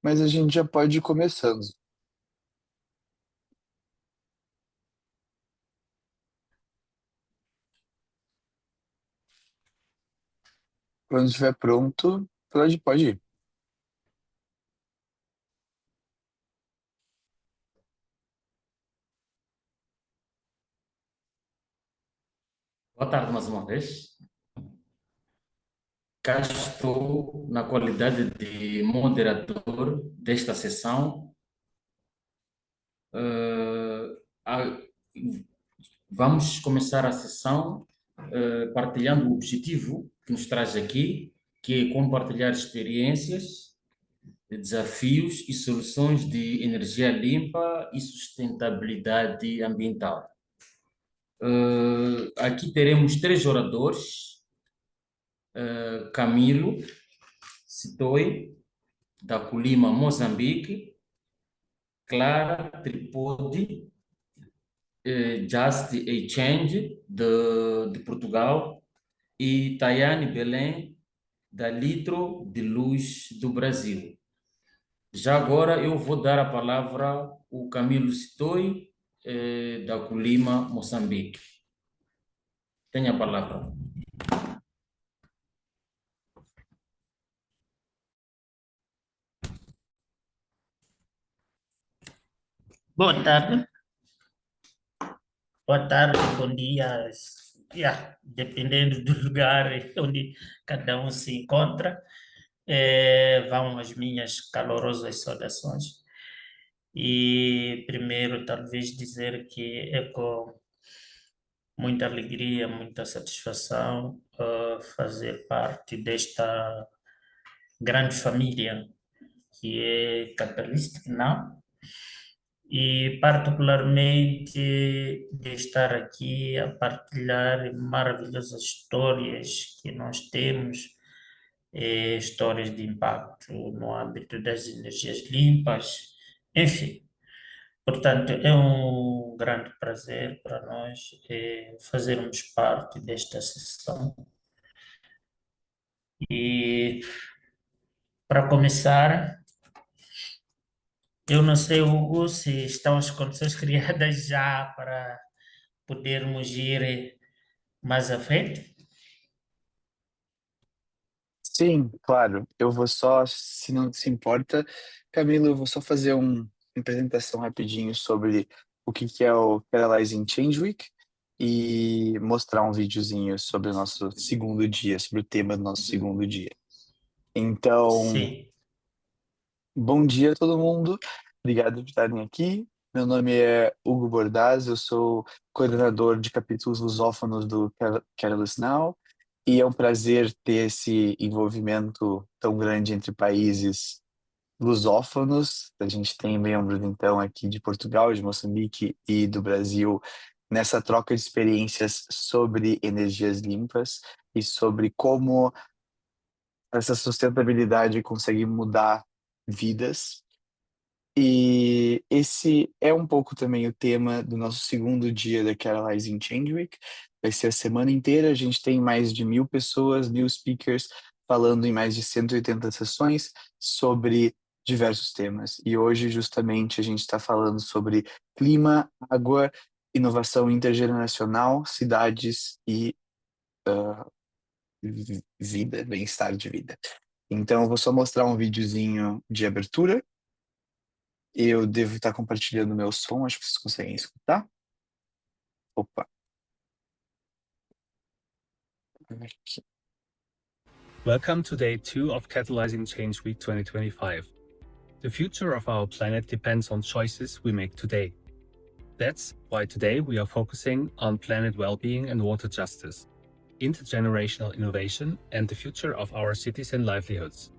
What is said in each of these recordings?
mas a gente já pode ir começando. Quando estiver pronto, pode ir. Boa tarde mais uma vez. Cá estou na qualidade de moderador desta sessão. Eh, a- Vamos começar a sessão partilhando o objetivo que nos traz aqui, que é compartilhar experiências, desafios e soluções de energia limpa e sustentabilidade ambiental. Aqui teremos três oradores: Camilo Sitoi, da Colima, Moçambique; Clara Tripodi, Just a Change, de Portugal; e Tayane Belém, da Litro de Luz, do Brasil. Já agora eu vou dar a palavra ao Camilo Sitoi, da Colima, Moçambique. Tenha a palavra. Boa tarde, bom dia. Dependendo do lugar onde cada um se encontra, vão as minhas calorosas saudações. E primeiro, talvez dizer que é com muita alegria, muita satisfação fazer parte desta grande família que é Catalyst Now. E particularmente de estar aqui a partilhar maravilhosas histórias que nós temos, histórias de impacto no âmbito das energias limpas, enfim. Portanto, é um grande prazer para nós fazermos parte desta sessão. E para começar, eu não sei, Hugo, se estão as condições criadas já para podermos ir mais à frente. Sim, claro. Eu vou só, se não se importa, Camilo, eu vou só fazer uma apresentação rapidinho sobre o que que é o Catalyzing Change Week e mostrar um videozinho sobre o nosso segundo dia, sobre o tema do nosso segundo dia. Então, Sim. bom dia a todo mundo. Obrigado por estarem aqui. Meu nome é Hugo Bordaz, eu sou coordenador de capítulos lusófonos do Careless Now, e é um prazer ter esse envolvimento tão grande entre países lusófonos. A gente tem membros, então, aqui de Portugal, de Moçambique e do Brasil, nessa troca de experiências sobre energias limpas e sobre como essa sustentabilidade consegue mudar vidas. E esse é um pouco também o tema do nosso segundo dia da Catalyzing Change Week. Vai ser a semana inteira. A gente tem mais de 1.000 pessoas, 1.000 speakers, falando em mais de 180 sessões sobre diversos temas. E hoje, justamente, a gente está falando sobre clima, água, inovação intergeracional, cidades e vida, bem-estar de vida. Então, eu vou só mostrar um videozinho de abertura. Eu devo estar compartilhando meu som, acho que vocês conseguem escutar. Opa, aqui. Welcome to day 2 of Catalyzing Change Week 2025. The future of our planet depends on choices we make today. That's why today we are focusing on planet well-being and water justice, intergenerational innovation, and the future of our cities and livelihoods.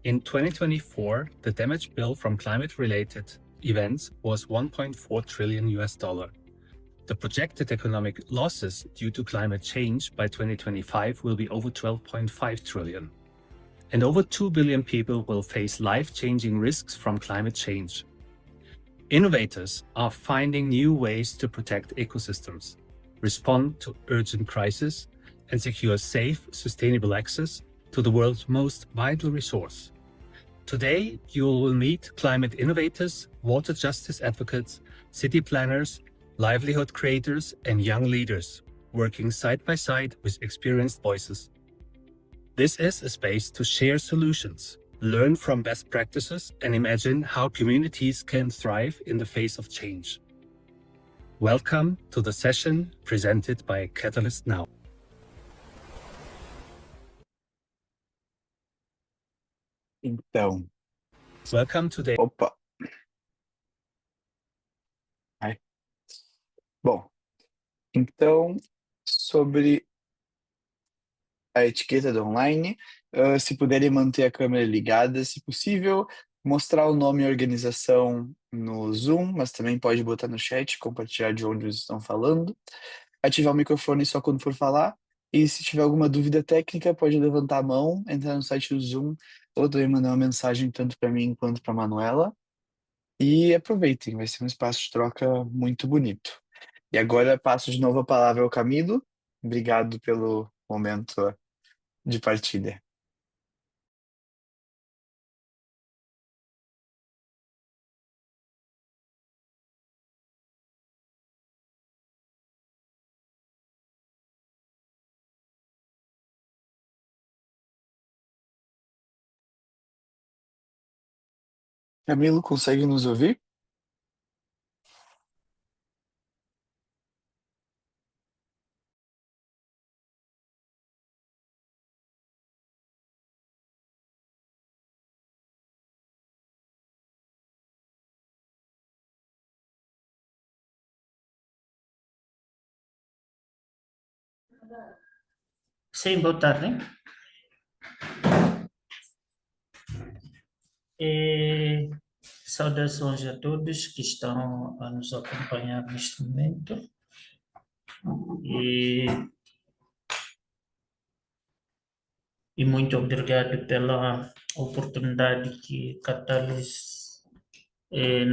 In 2024, the damage bill from climate-related events was 1.4 trillion US dollar. The projected economic losses due to climate change by 2025 will be over 12.5 trillion. And over 2 billion people will face life-changing risks from climate change. Innovators are finding new ways to protect ecosystems, respond to urgent crises, and secure safe, sustainable access to the world's most vital resource. Today, you will meet climate innovators, water justice advocates, city planners, livelihood creators, and young leaders working side by side with experienced voices. This is a space to share solutions, learn from best practices, and imagine how communities can thrive in the face of change. Welcome to the session presented by Catalyst Now. Então, Welcome to the opa. Ai. Bom, então, sobre a etiqueta do online, se puderem manter a câmera ligada, se possível, mostrar o nome e a organização no Zoom, mas também pode botar no chat, compartilhar de onde vocês estão falando, ativar o microfone só quando for falar, e se tiver alguma dúvida técnica, pode levantar a mão, entrar no site do Zoom, ou também mandar uma mensagem tanto para mim quanto para a Manuela, e aproveitem, vai ser um espaço de troca muito bonito. E agora passo de novo a palavra ao Camilo, obrigado pelo momento de partida. Camilo, consegue nos ouvir? Sim, boa tarde. Saudações a todos que estão a nos acompanhar neste momento. E muito obrigado pela oportunidade que Catalyst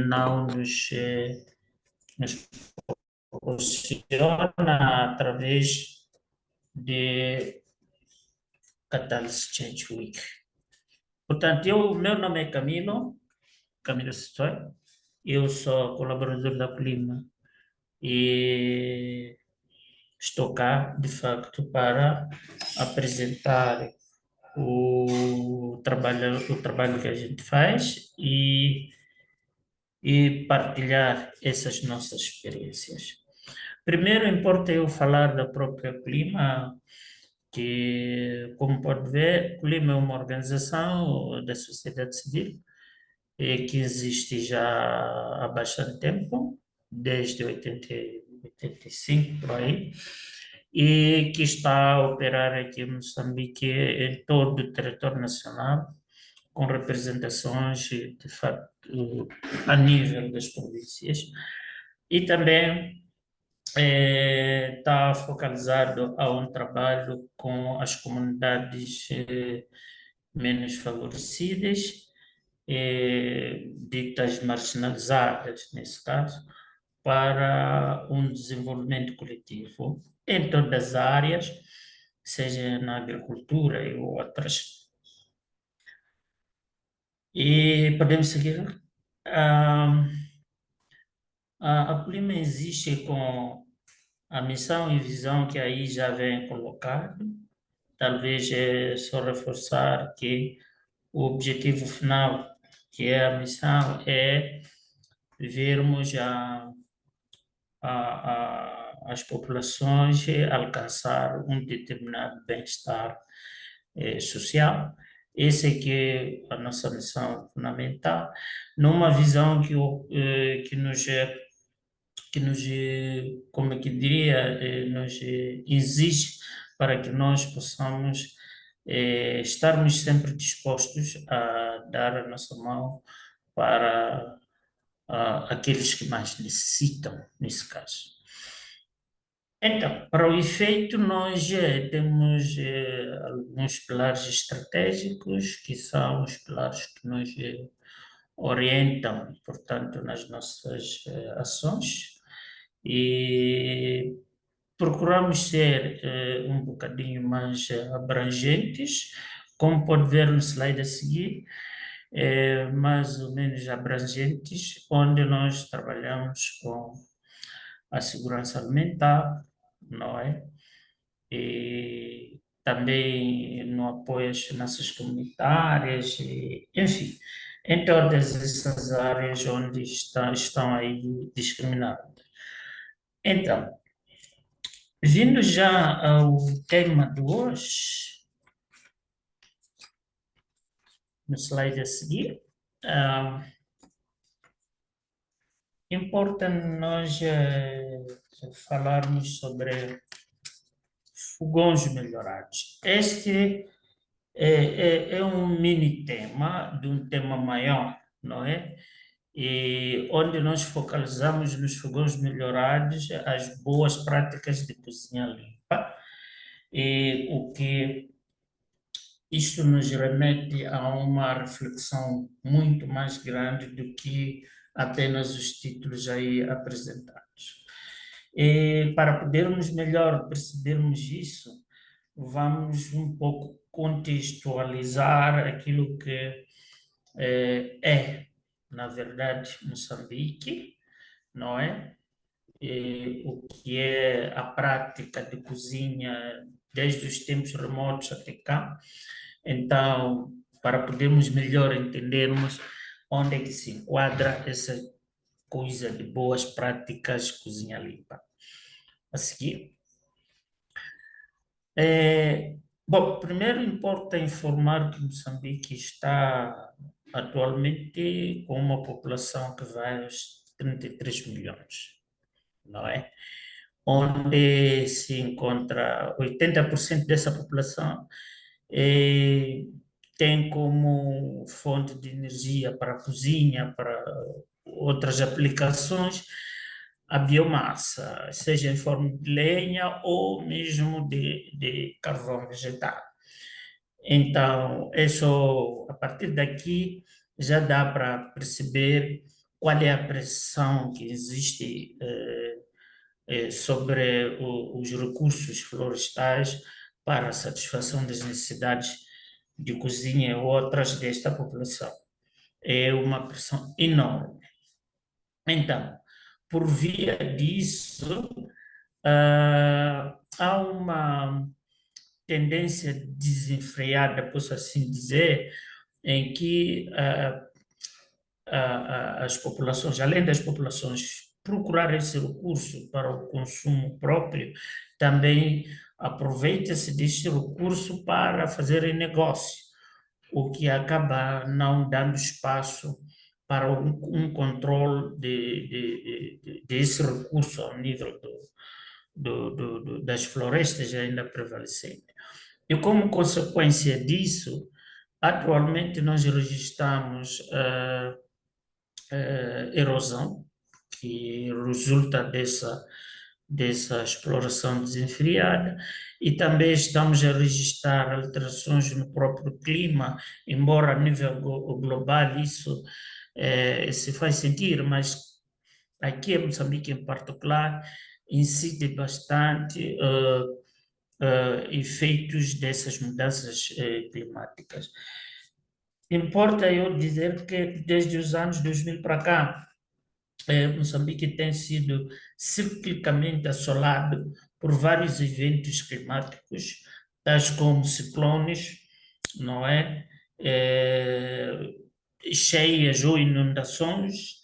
Now nos proporciona através de Catalyst Change Week. Portanto, meu nome é Camilo Sestor, eu sou colaborador da Clima e estou cá, de facto, para apresentar o trabalho que a gente faz e partilhar essas nossas experiências. Primeiro, importa eu falar da própria Clima, que, como pode ver, Clima é uma organização da sociedade civil que existe já há bastante tempo, desde 85, por aí, e que está a operar aqui em Moçambique, em todo o território nacional, com representações, de facto, a nível das províncias. E também está focalizado a um trabalho com as comunidades menos favorecidas, ditas marginalizadas, nesse caso, para um desenvolvimento coletivo em todas as áreas, seja na agricultura e outras. E podemos seguir. A Plima existe com a missão e visão que aí já vem colocado. Talvez é só reforçar que o objetivo final, que é a missão, é vermos as populações alcançar um determinado bem-estar social. Essa é que é a nossa missão fundamental, numa visão que nos, como é que diria, nos exige para que nós possamos estarmos sempre dispostos a dar a nossa mão para aqueles que mais necessitam, nesse caso. Então, para o efeito, nós temos alguns pilares estratégicos, que são os pilares que nos orientam, portanto, nas nossas ações, e procuramos ser um bocadinho mais abrangentes, como pode ver no slide a seguir, mais ou menos abrangentes, onde nós trabalhamos com a segurança alimentar, não é? E também no apoio às finanças comunitárias, enfim, em todas essas áreas onde estão aí discriminadas. Então, vindo já ao tema de hoje, no slide a seguir, importa nós falarmos sobre fogões melhorados. Este é um mini tema de um tema maior, não é? E onde nós focalizamos nos fogões melhorados as boas práticas de cozinha limpa, e o que isto nos remete a uma reflexão muito mais grande do que apenas os títulos aí apresentados. E para podermos melhor percebermos isso, vamos um pouco contextualizar aquilo que na verdade, Moçambique, não é? E o que é a prática de cozinha desde os tempos remotos até cá. Então, para podermos melhor entendermos onde é que se enquadra essa coisa de boas práticas cozinha limpa. A seguir. Bom, primeiro importa informar que Moçambique está atualmente com uma população que vai aos 33 milhões, não é? Onde se encontra 80% dessa população tem como fonte de energia para a cozinha, para outras aplicações, a biomassa, seja em forma de lenha ou mesmo de carvão vegetal. Então, a partir daqui já dá para perceber qual é a pressão que existe sobre os recursos florestais para a satisfação das necessidades de cozinha e outras desta população. É uma pressão enorme. Então, por via disso, há uma tendência desenfreada, posso assim dizer, em que as populações, além das populações procurar esse recurso para o consumo próprio, também aproveita-se deste recurso para fazer negócio, o que acaba não dando espaço para um controle desse recurso ao nível das florestas ainda prevalecente. E como consequência disso, atualmente nós registramos erosão, que resulta dessa exploração desenfreada, e também estamos a registrar alterações no próprio clima, embora a nível global isso se faz sentir, mas aqui em Moçambique em particular incide bastante efeitos dessas mudanças climáticas. Importa eu dizer que desde os anos 2000 para cá, Moçambique tem sido ciclicamente assolado por vários eventos climáticos, tais como ciclones, não é? Cheias ou inundações,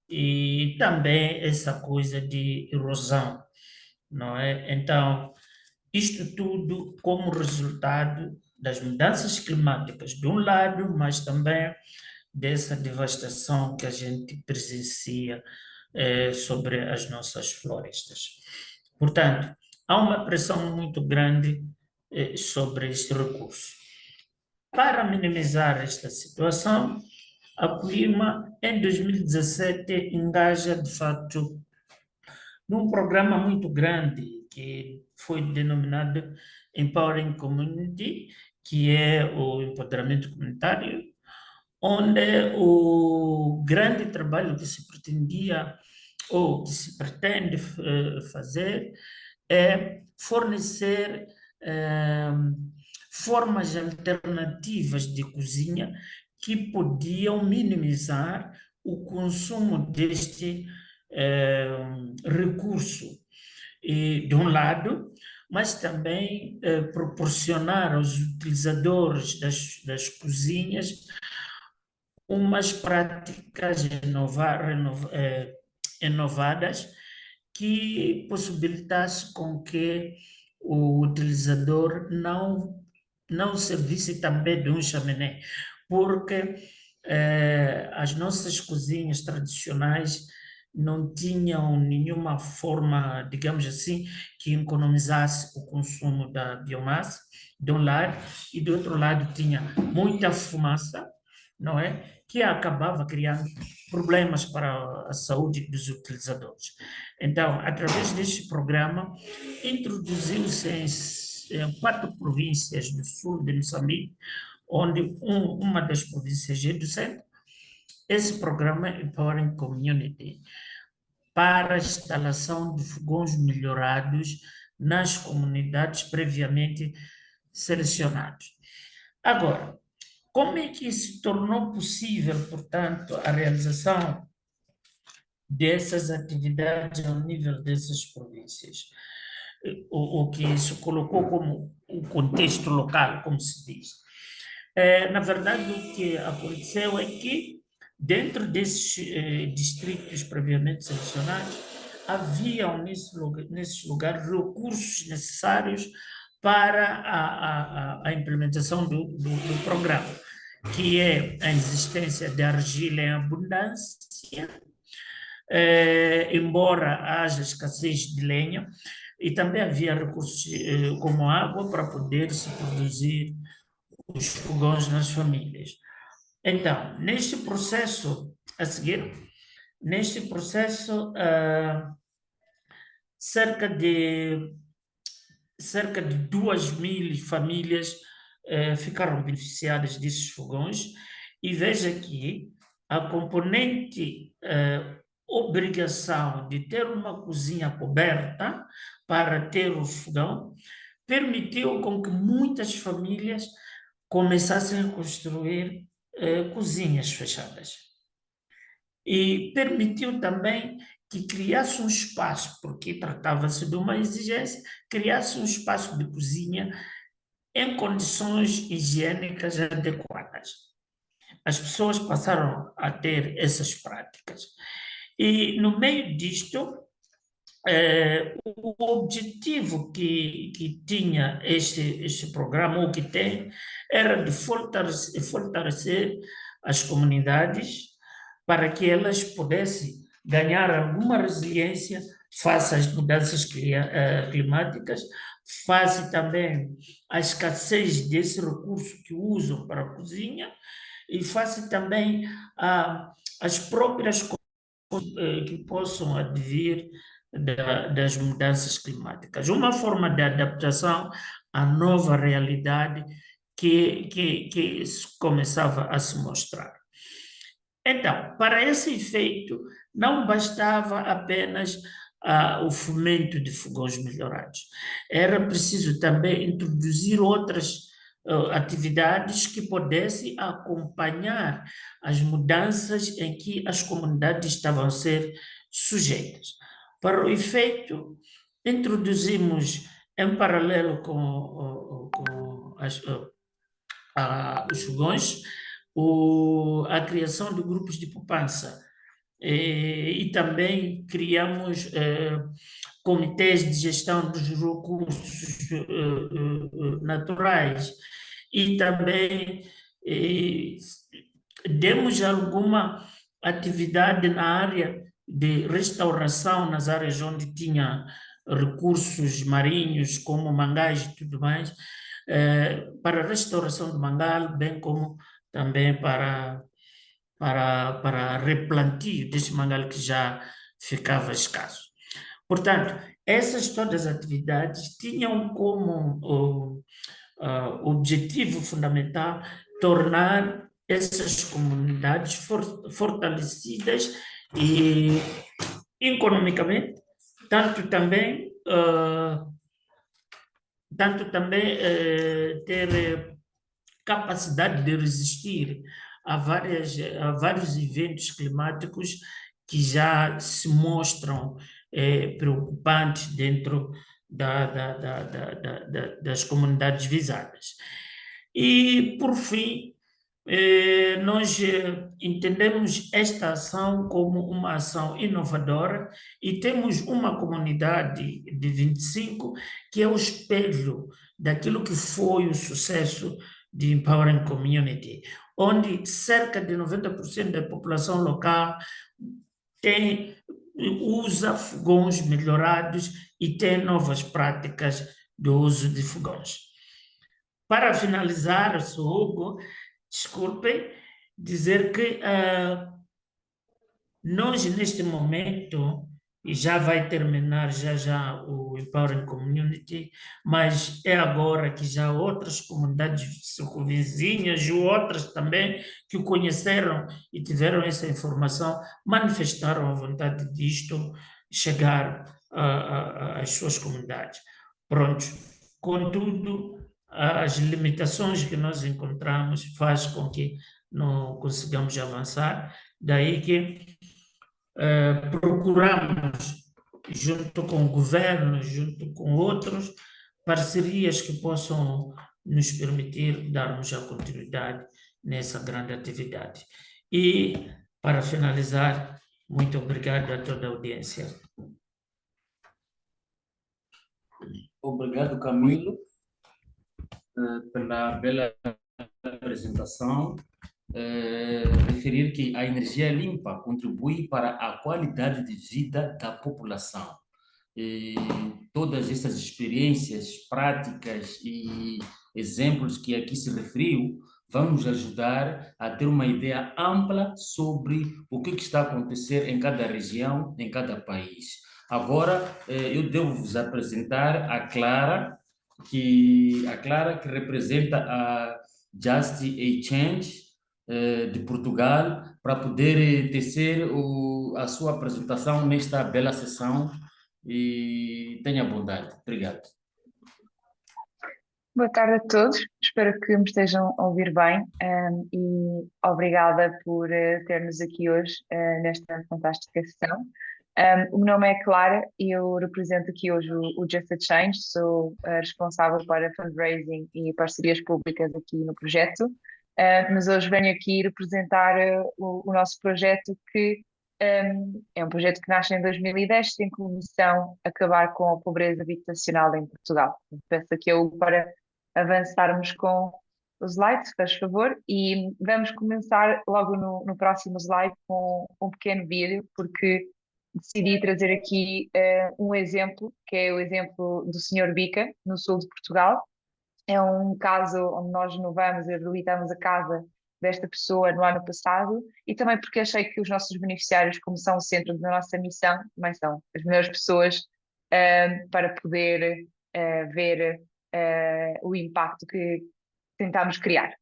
e também essa coisa de erosão, não é? Então, isto tudo como resultado das mudanças climáticas de um lado, mas também dessa devastação que a gente presencia sobre as nossas florestas. Portanto, há uma pressão muito grande sobre este recurso. Para minimizar esta situação, a Coima, em 2017, engaja, de fato, num programa muito grande que foi denominado Empowering Community, que é o empoderamento comunitário, onde o grande trabalho que se pretendia ou que se pretende fazer é fornecer formas alternativas de cozinha que podiam minimizar o consumo deste recurso, de um lado, mas também proporcionar aos utilizadores das cozinhas umas práticas inovadas que possibilitasse com que o utilizador não servisse também de um chaminé, porque as nossas cozinhas tradicionais não tinham nenhuma forma, digamos assim, que economizasse o consumo da biomassa, de um lado, e do outro lado tinha muita fumaça, não é? Que acabava criando problemas para a saúde dos utilizadores. Então, através deste programa, introduziu-se em 4 províncias do sul de Moçambique, onde uma das províncias é do centro, esse programa Empowering Community, para a instalação de fogões melhorados nas comunidades previamente selecionadas. Agora, como é que se tornou possível, portanto, a realização dessas atividades ao nível dessas províncias? O que se colocou como o contexto local, como se diz. Na verdade, o que aconteceu é que, dentro desses distritos previamente selecionados, haviam nesses lugares recursos necessários para a implementação do programa, que é a existência de argila em abundância, embora haja escassez de lenha, e também havia recursos como água para poder se produzir os fogões nas famílias. Então, neste processo a seguir, cerca de 2.000 famílias ficaram beneficiadas desses fogões, e veja que a componente obrigação de ter uma cozinha coberta para ter o fogão permitiu com que muitas famílias começassem a construir cozinhas fechadas. E permitiu também que criasse um espaço, porque tratava-se de uma exigência, criasse um espaço de cozinha em condições higiênicas adequadas. As pessoas passaram a ter essas práticas. E, no meio disto, o objetivo que tinha este programa, ou que tem, era de fortalecer as comunidades para que elas pudessem ganhar alguma resiliência face às mudanças climáticas, face também à escassez desse recurso que usam para a cozinha, e face também às próprias que possam advir das mudanças climáticas. Uma forma de adaptação à nova realidade que começava a se mostrar. Então, para esse efeito, não bastava apenas o fomento de fogões melhorados. Era preciso também introduzir outras atividades que pudessem acompanhar as mudanças em que as comunidades estavam a ser sujeitas. Para o efeito, introduzimos, em paralelo com os fogões, a criação de grupos de poupança, e também criamos comitês de gestão dos recursos naturais, e também demos alguma atividade na área de restauração, nas áreas onde tinha recursos marinhos, como mangás e tudo mais, para a restauração do mangal, bem como também para replantio desse mangal que já ficava escasso. Portanto, essas todas as atividades tinham como objetivo fundamental tornar essas comunidades fortalecidas e economicamente, tanto também ter capacidade de resistir há vários eventos climáticos que já se mostram preocupantes dentro das comunidades visadas. E, por fim, nós entendemos esta ação como uma ação inovadora e temos uma comunidade de 25 que é o espelho daquilo que foi o sucesso de Empowering Community, onde cerca de 90% da população local usa fogões melhorados e tem novas práticas do uso de fogões. Para finalizar, Hugo, desculpem, dizer que nós, neste momento, e já vai terminar já o Empowering Community, mas é agora que já outras comunidades circunvizinhas e outras também que o conheceram e tiveram essa informação, manifestaram a vontade disto chegar às suas comunidades. Pronto. Contudo, as limitações que nós encontramos faz com que não consigamos avançar, daí que procuramos, junto com o governo, junto com outros, parcerias que possam nos permitir darmos a continuidade nessa grande atividade. E, para finalizar, muito obrigado a toda a audiência. Obrigado, Camilo, pela bela apresentação. Referir que a energia limpa contribui para a qualidade de vida da população. E todas essas experiências, práticas e exemplos que aqui se referiu vão nos ajudar a ter uma ideia ampla sobre o que está a acontecer em cada região, em cada país. Agora, eu devo vos apresentar a Clara, que representa a Just a Change de Portugal, para poder tecer a sua apresentação nesta bela sessão. E tenha bondade. Obrigado. Boa tarde a todos, espero que me estejam a ouvir bem e obrigada por ter-nos aqui hoje nesta fantástica sessão. O meu nome é Clara e eu represento aqui hoje o Just a Change, sou responsável para fundraising e parcerias públicas aqui no projeto, mas hoje venho aqui representar o nosso projeto que é um projeto que nasce em 2010, tem como missão acabar com a pobreza habitacional em Portugal. Peço aqui para avançarmos com os slides, faz favor, e vamos começar logo no próximo slide com um pequeno vídeo, porque decidi trazer aqui um exemplo, que é o exemplo do Sr. Bica, no sul de Portugal. É um caso onde nós renovamos e reabilitamos a casa desta pessoa no ano passado, e também porque achei que os nossos beneficiários, como são o centro da nossa missão, também são as melhores pessoas para poder ver o impacto que tentámos criar.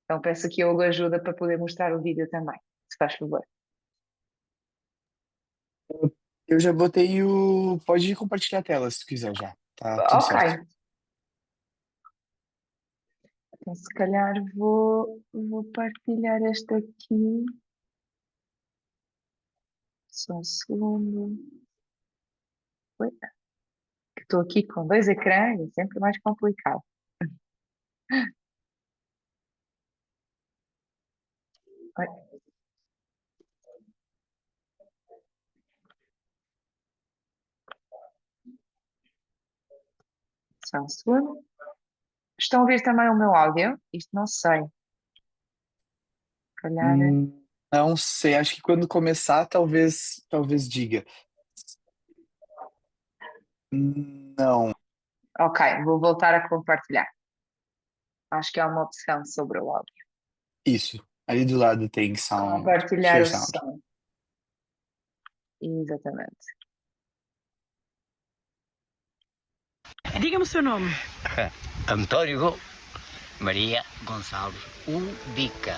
Então peço aqui a ajuda para poder mostrar o vídeo também, se faz favor. Eu já botei o. Pode compartilhar a tela se tu quiser já. Tá tudo Ok. certo. Então, se calhar vou partilhar esta aqui. Só um segundo. Oi. Estou aqui com 2 ecrãs, é sempre mais complicado. Oi. Só um segundo. Estão a ouvir também o meu áudio? Isto não sei. Se calhar. Não sei, acho que quando começar, talvez diga. Não. Ok, vou voltar a compartilhar. Acho que há uma opção sobre o áudio. Isso. Ali do lado tem sound, Compartilhar share o sound. som. Exatamente. Diga-me o seu nome. António Maria Gonçalves Ubica.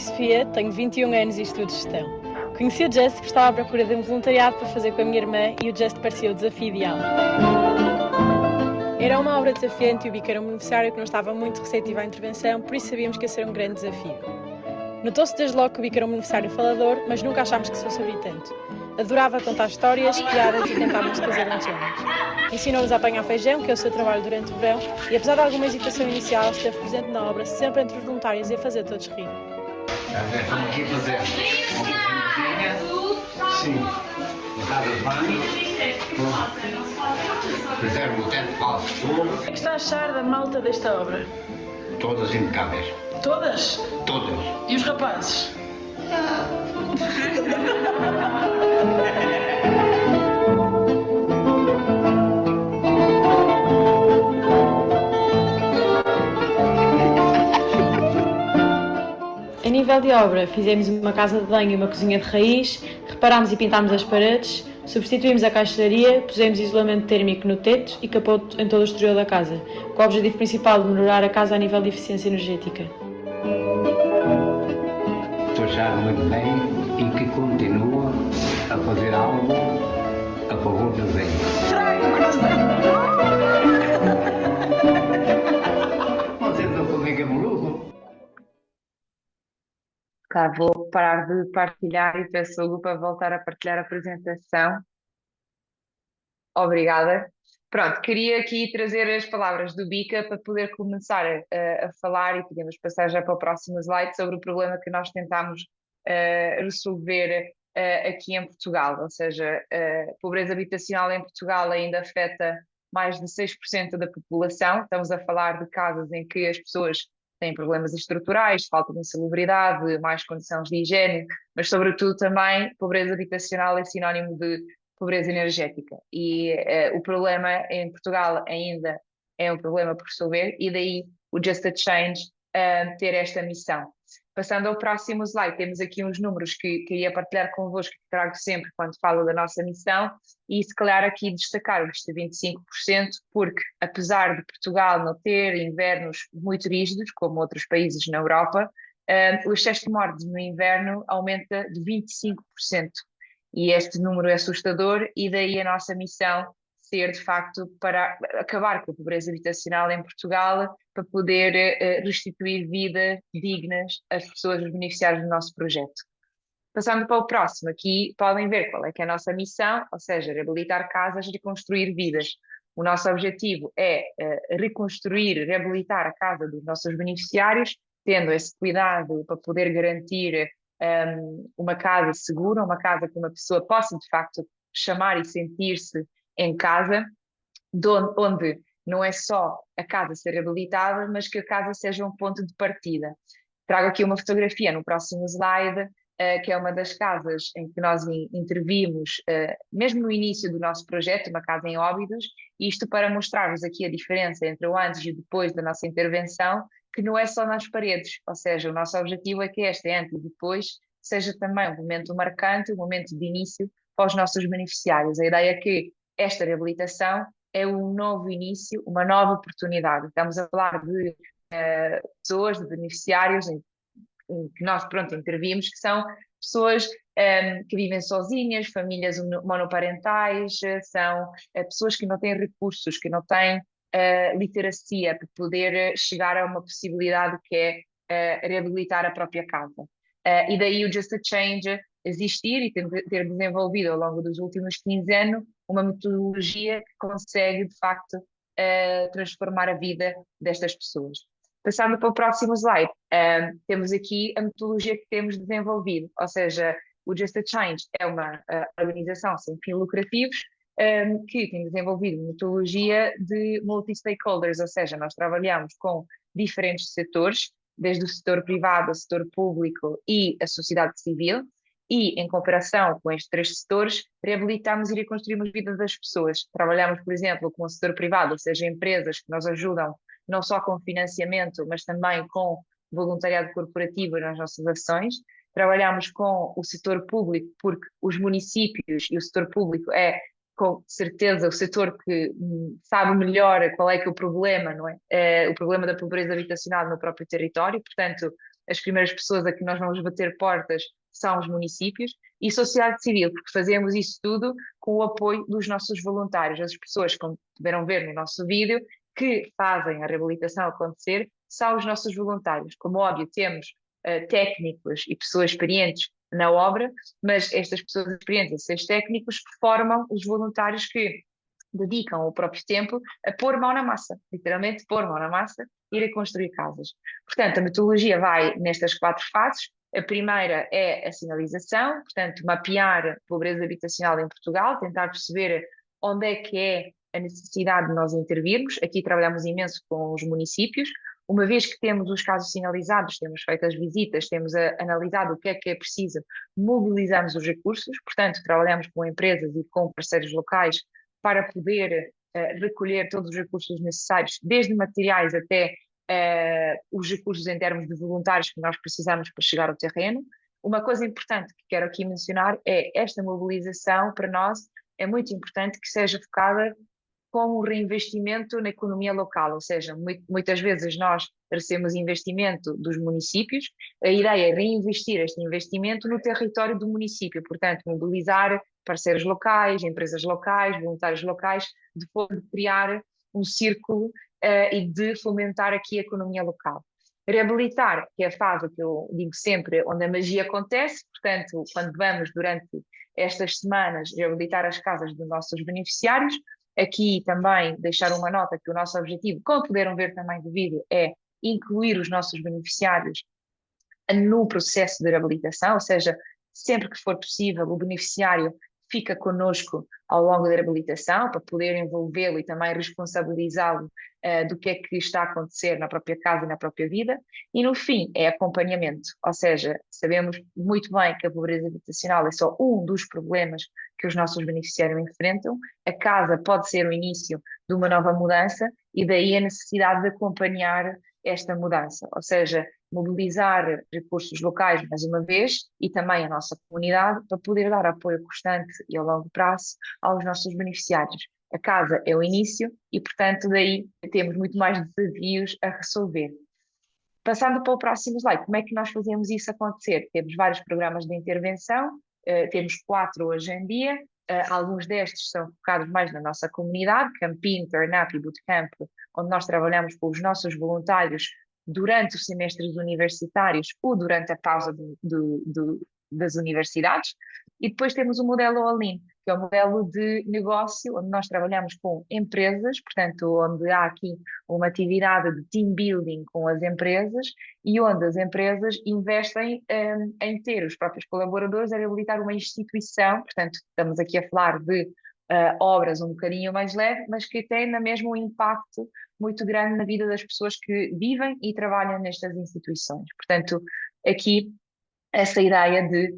Sofia, tenho 21 anos e estudo gestão. Conheci o Just porque estava à procura de um voluntariado para fazer com a minha irmã e o Just parecia o desafio ideal. Era uma obra desafiante e o BIC era um beneficiário que não estava muito receptivo à intervenção, por isso sabíamos que ia ser um grande desafio. Notou-se desde logo que o BIC era um beneficiário falador, mas nunca achámos que se fosse abrir tanto. Adorava contar histórias, piadas e tentávamos fazer um challenge. Ensinou-nos a apanhar feijão, que é o seu trabalho durante o verão, e apesar de alguma hesitação inicial, esteve presente na obra, sempre entre os voluntários e a fazer todos rir. Estamos aqui a fazer uma cozinha, sim, uma casa de banho, fizeram o teto falso todo, O que está a achar da malta desta obra? todas impecáveis, Todas? todas. E os rapazes? A nível de obra, fizemos uma casa de banho e uma cozinha de raiz, reparámos e pintámos as paredes, substituímos a caixaria, pusemos isolamento térmico no teto e capote em todo o exterior da casa, com o objetivo principal de melhorar a casa a nível de eficiência energética. Estou a achar muito bem e que continua a fazer algo a favor do bem. Você não comigo é maluco? Tá, vou parar de partilhar e peço ao Hugo para voltar a partilhar a apresentação. Obrigada. Pronto, queria aqui trazer as palavras do Bica para poder começar a falar e podemos passar já para o próximo slide sobre o problema que nós tentámos resolver aqui em Portugal, ou seja, a pobreza habitacional em Portugal ainda afeta mais de 6% da população. Estamos a falar de casos em que as pessoas têm problemas estruturais, falta de insalubridade, mais condições de higiene, mas sobretudo também pobreza habitacional é sinónimo de pobreza energética. E o problema em Portugal ainda é um problema por resolver, e daí o Just a Change ter esta missão. Passando ao próximo slide, temos aqui uns números que queria partilhar convosco, que trago sempre quando falo da nossa missão, e se calhar aqui destacar este 25%, porque apesar de Portugal não ter invernos muito rígidos, como outros países na Europa, o excesso de mortes no inverno aumenta de 25%. E este número é assustador, e daí a nossa missão ser, de facto, para acabar com a pobreza habitacional em Portugal, para poder restituir vidas dignas às pessoas, os beneficiários do nosso projeto. Passando para o próximo, aqui podem ver qual é que é a nossa missão, ou seja, reabilitar casas, reconstruir vidas. O nosso objetivo é reconstruir, reabilitar a casa dos nossos beneficiários, tendo esse cuidado para poder garantir uma casa segura, uma casa que uma pessoa possa de facto chamar e sentir-se em casa, onde não é só a casa ser reabilitada, mas que a casa seja um ponto de partida. Trago aqui uma fotografia no próximo slide, que é uma das casas em que nós intervimos, mesmo no início do nosso projeto, uma casa em Óbidos, isto para mostrar-vos aqui a diferença entre o antes e o depois da nossa intervenção, que não é só nas paredes, ou seja, o nosso objetivo é que este antes e depois seja também um momento marcante, um momento de início para os nossos beneficiários. A ideia é que esta reabilitação é um novo início, uma nova oportunidade. Estamos a falar de pessoas, de beneficiários em que nós, pronto, intervimos, que são pessoas que vivem sozinhas, famílias monoparentais, são pessoas que não têm recursos, que não têm literacia para poder chegar a uma possibilidade que é reabilitar a própria casa. E daí o Just a Change existir e ter desenvolvido ao longo dos últimos 15 anos uma metodologia que consegue, de facto, transformar a vida destas pessoas. Passando para o próximo slide, temos aqui a metodologia que temos desenvolvido, ou seja, o Just a Change é uma organização sem fins lucrativos que tem desenvolvido metodologia de multi-stakeholders, ou seja, nós trabalhamos com diferentes setores, desde o setor privado, o setor público e a sociedade civil, e em cooperação com estes três setores, reabilitamos e reconstruímos a vida das pessoas. Trabalhamos, por exemplo, com o setor privado, ou seja, empresas que nos ajudam não só com financiamento, mas também com voluntariado corporativo nas nossas ações. Trabalhamos com o setor público, porque os municípios e o setor público é, com certeza, o setor que sabe melhor qual é que é o problema, não é? O problema da pobreza habitacional no próprio território. Portanto, as primeiras pessoas a que nós vamos bater portas são os municípios, e sociedade civil, porque fazemos isso tudo com o apoio dos nossos voluntários, as pessoas, como puderam ver no nosso vídeo, que fazem a reabilitação acontecer, são os nossos voluntários. Como óbvio, temos técnicos e pessoas experientes na obra, mas estas pessoas experientes, esses técnicos, formam os voluntários que dedicam o próprio tempo a pôr mão na massa, literalmente pôr mão na massa e ir a construir casas. Portanto, a metodologia vai nestas 4 fases. A primeira é a sinalização, portanto, mapear a pobreza habitacional em Portugal, tentar perceber onde é que é a necessidade de nós intervirmos. Aqui trabalhamos imenso com os municípios. Uma vez que temos os casos sinalizados, temos feito as visitas, temos analisado o que é preciso, mobilizamos os recursos, portanto, trabalhamos com empresas e com parceiros locais para poder recolher todos os recursos necessários, desde materiais até os recursos em termos de voluntários que nós precisamos para chegar ao terreno. Uma coisa importante que quero aqui mencionar é esta mobilização, para nós, é muito importante que seja focada como um reinvestimento na economia local, ou seja, muitas vezes nós recebemos investimento dos municípios, a ideia é reinvestir este investimento no território do município, portanto, mobilizar parceiros locais, empresas locais, voluntários locais, de forma a criar um círculo e de fomentar aqui a economia local. Reabilitar, que é a fase que eu digo sempre, onde a magia acontece, portanto, quando vamos durante estas semanas reabilitar as casas dos nossos beneficiários. Aqui também deixar uma nota que o nosso objetivo, como puderam ver também do vídeo, é incluir os nossos beneficiários no processo de reabilitação, ou seja, sempre que for possível, o beneficiário fica connosco ao longo da reabilitação para poder envolvê-lo e também responsabilizá-lo do que é que está a acontecer na própria casa e na própria vida. E no fim é acompanhamento, ou seja, sabemos muito bem que a pobreza habitacional é só um dos problemas que os nossos beneficiários enfrentam. A casa pode ser o início de uma nova mudança e daí a necessidade de acompanhar esta mudança, ou seja, mobilizar recursos locais mais uma vez e também a nossa comunidade para poder dar apoio constante e a longo prazo aos nossos beneficiários. A casa é o início e, portanto, daí temos muito mais desafios a resolver. Passando para o próximo slide, como é que nós fazemos isso acontecer? Temos vários programas de intervenção, temos 4 hoje em dia, alguns destes são focados mais na nossa comunidade, Camping, Turn-Up e Bootcamp, onde nós trabalhamos com os nossos voluntários durante os semestres universitários ou durante a pausa das universidades. E depois temos o modelo All-in, que é o modelo de negócio, onde nós trabalhamos com empresas, portanto, onde há aqui uma atividade de team building com as empresas e onde as empresas investem em ter os próprios colaboradores a reabilitar uma instituição, portanto, estamos aqui a falar de obras um bocadinho mais leve, mas que têm na mesma um impacto muito grande na vida das pessoas que vivem e trabalham nestas instituições. Portanto, aqui essa ideia de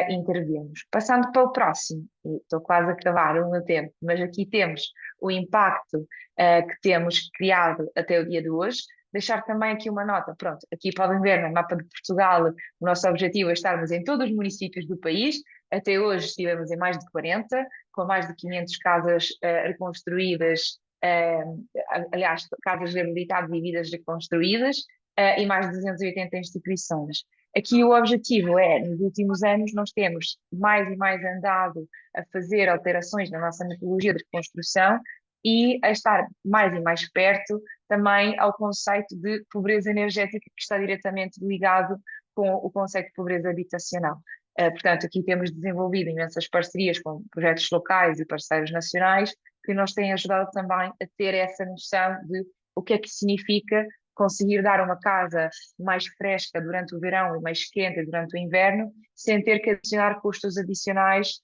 intervirmos. Passando para o próximo, estou quase a acabar o meu tempo, mas aqui temos o impacto que temos criado até o dia de hoje. Deixar também aqui uma nota, pronto, aqui podem ver no mapa de Portugal, o nosso objetivo é estarmos em todos os municípios do país. Até hoje estivemos em mais de 40, com mais de 500 casas reconstruídas, aliás, casas reabilitadas e vidas reconstruídas, e mais de 280 instituições. Aqui o objetivo é, nos últimos anos, nós temos mais e mais andado a fazer alterações na nossa metodologia de reconstrução e a estar mais e mais perto também ao conceito de pobreza energética, que está diretamente ligado com o conceito de pobreza habitacional. Portanto, aqui temos desenvolvido imensas parcerias com projetos locais e parceiros nacionais que nos têm ajudado também a ter essa noção de o que é que significa conseguir dar uma casa mais fresca durante o verão e mais quente durante o inverno, sem ter que adicionar custos adicionais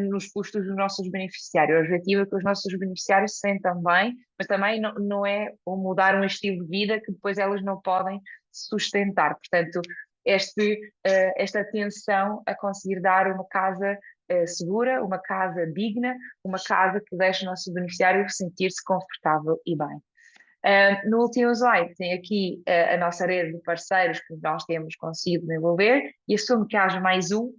nos custos dos nossos beneficiários. O objetivo é que os nossos beneficiários se sentam bem, mas também não é mudar um estilo de vida que depois elas não podem sustentar. Portanto, esta atenção a conseguir dar uma casa segura, uma casa digna, uma casa que deixe o nosso beneficiário sentir-se confortável e bem. No último slide tem aqui a nossa rede de parceiros que nós temos conseguido desenvolver e assumo que haja mais um,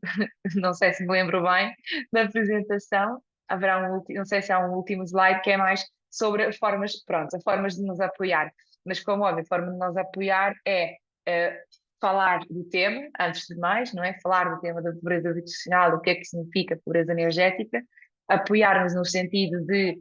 não sei se me lembro bem, da apresentação, haverá não sei se há um último slide que é mais sobre as formas, pronto, as formas de nos apoiar, mas como óbvio, a forma de nos apoiar é falar do tema, antes de mais, não é? Falar do tema da pobreza habitacional, o que é que significa pobreza energética, apoiar-nos no sentido de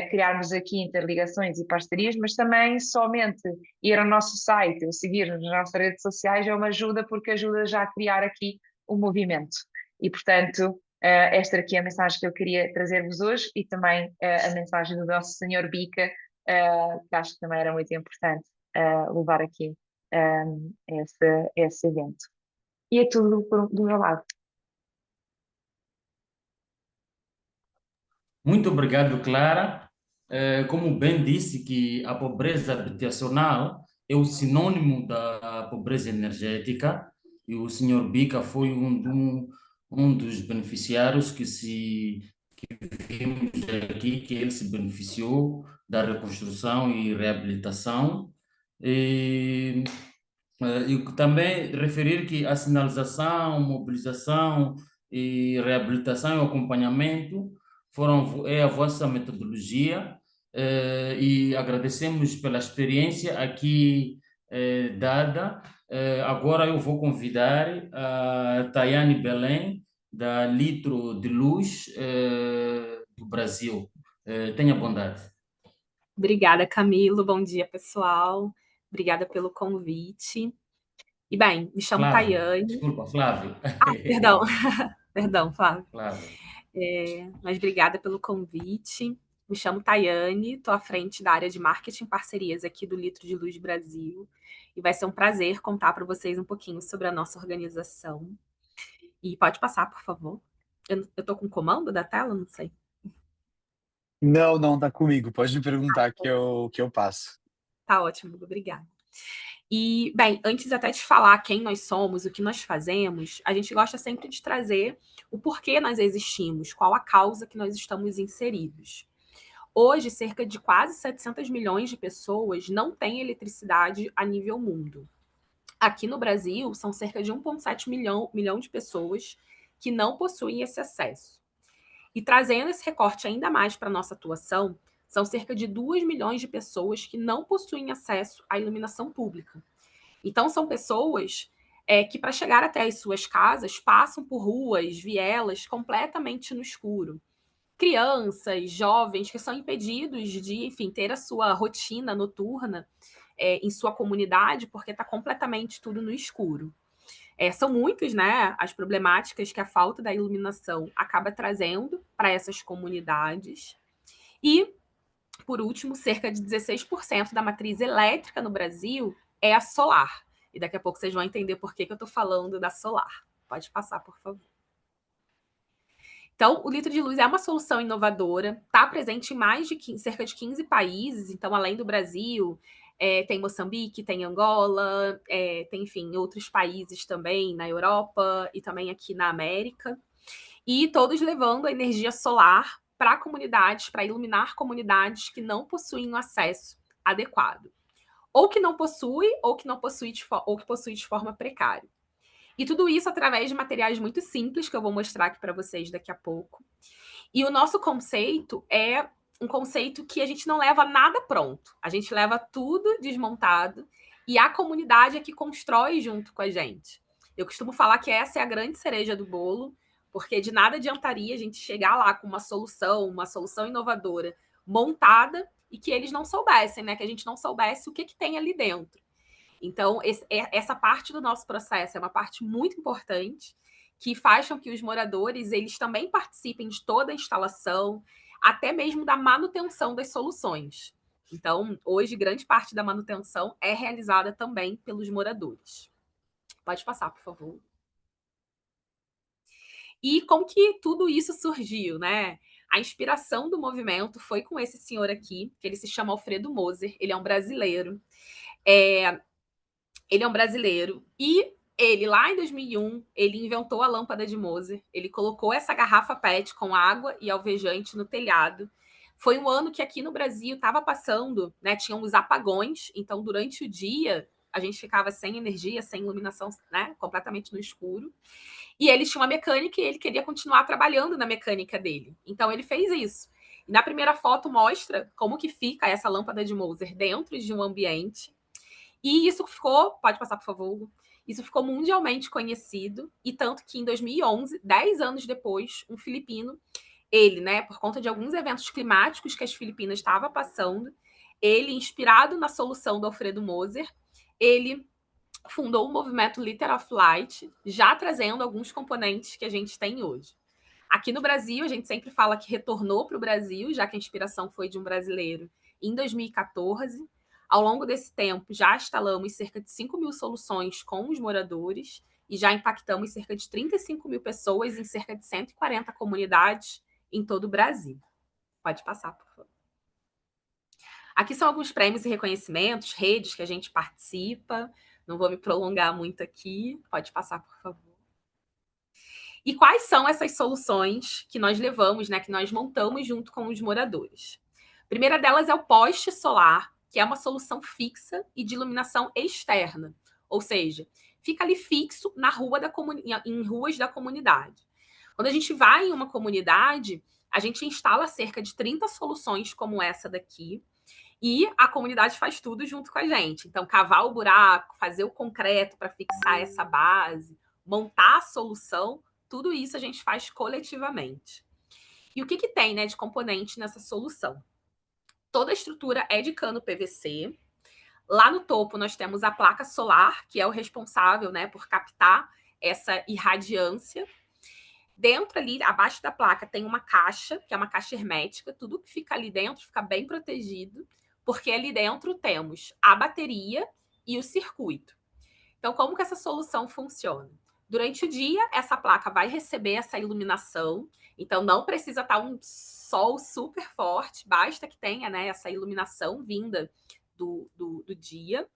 criarmos aqui interligações e parcerias, mas também somente ir ao nosso site ou seguir-nos nas nossas redes sociais é uma ajuda, porque ajuda já a criar aqui um movimento. E, portanto, esta aqui é a mensagem que eu queria trazer-vos hoje e também a mensagem do nosso Senhor Bica, que acho que também era muito importante levar aqui esse evento. E é tudo do meu lado. Muito obrigado, Clara. Como bem disse, que a pobreza habitacional é o sinônimo da pobreza energética, e o senhor Bica foi um dos beneficiários que vimos aqui, que ele se beneficiou da reconstrução e reabilitação. E, e também referir que a sinalização, mobilização e reabilitação e acompanhamento é a vossa metodologia, e agradecemos pela experiência aqui dada. Agora eu vou convidar a Tayane Belém, da Litro de Luz do Brasil. Tenha bondade. Obrigada, Camilo. Bom dia, pessoal. Obrigada pelo convite. E bem, me chamo Flávio. Tayane. Desculpa, Flávio. Perdão. Perdão, Flávio. Flávio. Mas obrigada pelo convite. Me chamo Tayane, estou à frente da área de marketing e parcerias aqui do Litro de Luz Brasil. E vai ser um prazer contar para vocês um pouquinho sobre a nossa organização. E pode passar, por favor. Eu estou com o comando da tela? Não sei. Não, tá comigo. Pode me perguntar que eu passo. Tá ótimo, obrigada. E, bem, antes até de falar quem nós somos, o que nós fazemos, a gente gosta sempre de trazer o porquê nós existimos, qual a causa que nós estamos inseridos. Hoje, cerca de quase 700 milhões de pessoas não têm eletricidade a nível mundo. Aqui no Brasil, são cerca de 1,7 milhão de pessoas que não possuem esse acesso. E trazendo esse recorte ainda mais para a nossa atuação, são cerca de 2 milhões de pessoas que não possuem acesso à iluminação pública. Então, são pessoas que, para chegar até as suas casas, passam por ruas, vielas completamente no escuro. Crianças, jovens que são impedidos de, enfim, ter a sua rotina noturna em sua comunidade, porque está completamente tudo no escuro. São muitas, né, as problemáticas que a falta da iluminação acaba trazendo para essas comunidades. E, por último, cerca de 16% da matriz elétrica no Brasil é a solar. E daqui a pouco vocês vão entender por que eu estou falando da solar. Pode passar, por favor. Então, o Litro de Luz é uma solução inovadora, está presente em cerca de 15 países. Então, além do Brasil, tem Moçambique, tem Angola, tem, enfim, outros países também na Europa e também aqui na América. E todos levando a energia solar para comunidades, para iluminar comunidades que não possuem um acesso adequado. Ou que não possui, ou que possui de forma precária. E tudo isso através de materiais muito simples, que eu vou mostrar aqui para vocês daqui a pouco. E o nosso conceito é um conceito que a gente não leva nada pronto. A gente leva tudo desmontado e a comunidade é que constrói junto com a gente. Eu costumo falar que essa é a grande cereja do bolo, porque de nada adiantaria a gente chegar lá com uma solução inovadora montada e que eles não soubessem, né? Que a gente não soubesse o que tem ali dentro. Então, essa parte do nosso processo é uma parte muito importante, que faz com que os moradores eles também participem de toda a instalação, até mesmo da manutenção das soluções. Então, hoje, grande parte da manutenção é realizada também pelos moradores. Pode passar, por favor. E como que tudo isso surgiu, né? A inspiração do movimento foi com esse senhor aqui, que ele se chama Alfredo Moser, ele é um brasileiro. Ele é um brasileiro e ele, lá em 2001, ele inventou a lâmpada de Moser. Ele colocou essa garrafa PET com água e alvejante no telhado. Foi um ano que aqui no Brasil estava passando, né? Tinham os apagões. Então, durante o dia, a gente ficava sem energia, sem iluminação, né? Completamente no escuro. E ele tinha uma mecânica e ele queria continuar trabalhando na mecânica dele. Então, ele fez isso. E na primeira foto mostra como que fica essa lâmpada de Moser dentro de um ambiente. E isso ficou, pode passar, por favor, Hugo. Isso ficou mundialmente conhecido, e tanto que em 2011, 10 anos depois, um filipino, ele, né, por conta de alguns eventos climáticos que as Filipinas estavam passando, ele, inspirado na solução do Alfredo Moser, ele fundou o movimento Liter of Light, já trazendo alguns componentes que a gente tem hoje. Aqui no Brasil, a gente sempre fala que retornou para o Brasil, já que a inspiração foi de um brasileiro, em 2014. Ao longo desse tempo, já instalamos cerca de 5 mil soluções com os moradores e já impactamos cerca de 35 mil pessoas em cerca de 140 comunidades em todo o Brasil. Pode passar, por favor. Aqui são alguns prêmios e reconhecimentos, redes que a gente participa. Não vou me prolongar muito aqui. Pode passar, por favor. E quais são essas soluções que nós levamos, né, que nós montamos junto com os moradores? A primeira delas é o poste solar, que é uma solução fixa e de iluminação externa, ou seja, fica ali fixo na rua em ruas da comunidade. Quando a gente vai em uma comunidade, a gente instala cerca de 30 soluções como essa daqui, e a comunidade faz tudo junto com a gente. Então, cavar o buraco, fazer o concreto para fixar essa base, montar a solução, tudo isso a gente faz coletivamente. E o que tem, né, de componente nessa solução? Toda a estrutura é de cano PVC. Lá no topo nós temos a placa solar, que é o responsável, né, por captar essa irradiância. Dentro ali, abaixo da placa, tem uma caixa, que é uma caixa hermética. Tudo que fica ali dentro fica bem protegido, porque ali dentro temos a bateria e o circuito. Então, como que essa solução funciona? Durante o dia, essa placa vai receber essa iluminação. Então, não precisa estar um sol super forte, basta que tenha, né, essa iluminação vinda do dia.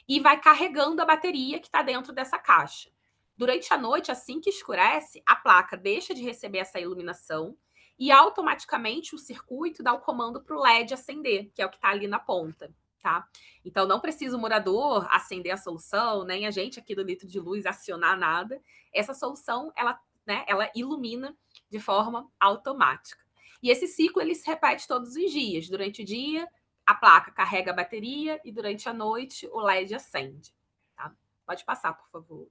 E vai carregando a bateria que está dentro dessa caixa. Durante a noite, assim que escurece, a placa deixa de receber essa iluminação e automaticamente o circuito dá o comando para o LED acender, que é o que está ali na ponta. Tá? Então, não precisa o morador acender a solução, nem a gente aqui do Litro de Luz acionar nada. Essa solução, ela ilumina de forma automática. E esse ciclo, ele se repete todos os dias. Durante o dia, a placa carrega a bateria e durante a noite, o LED acende. Tá? Pode passar, por favor.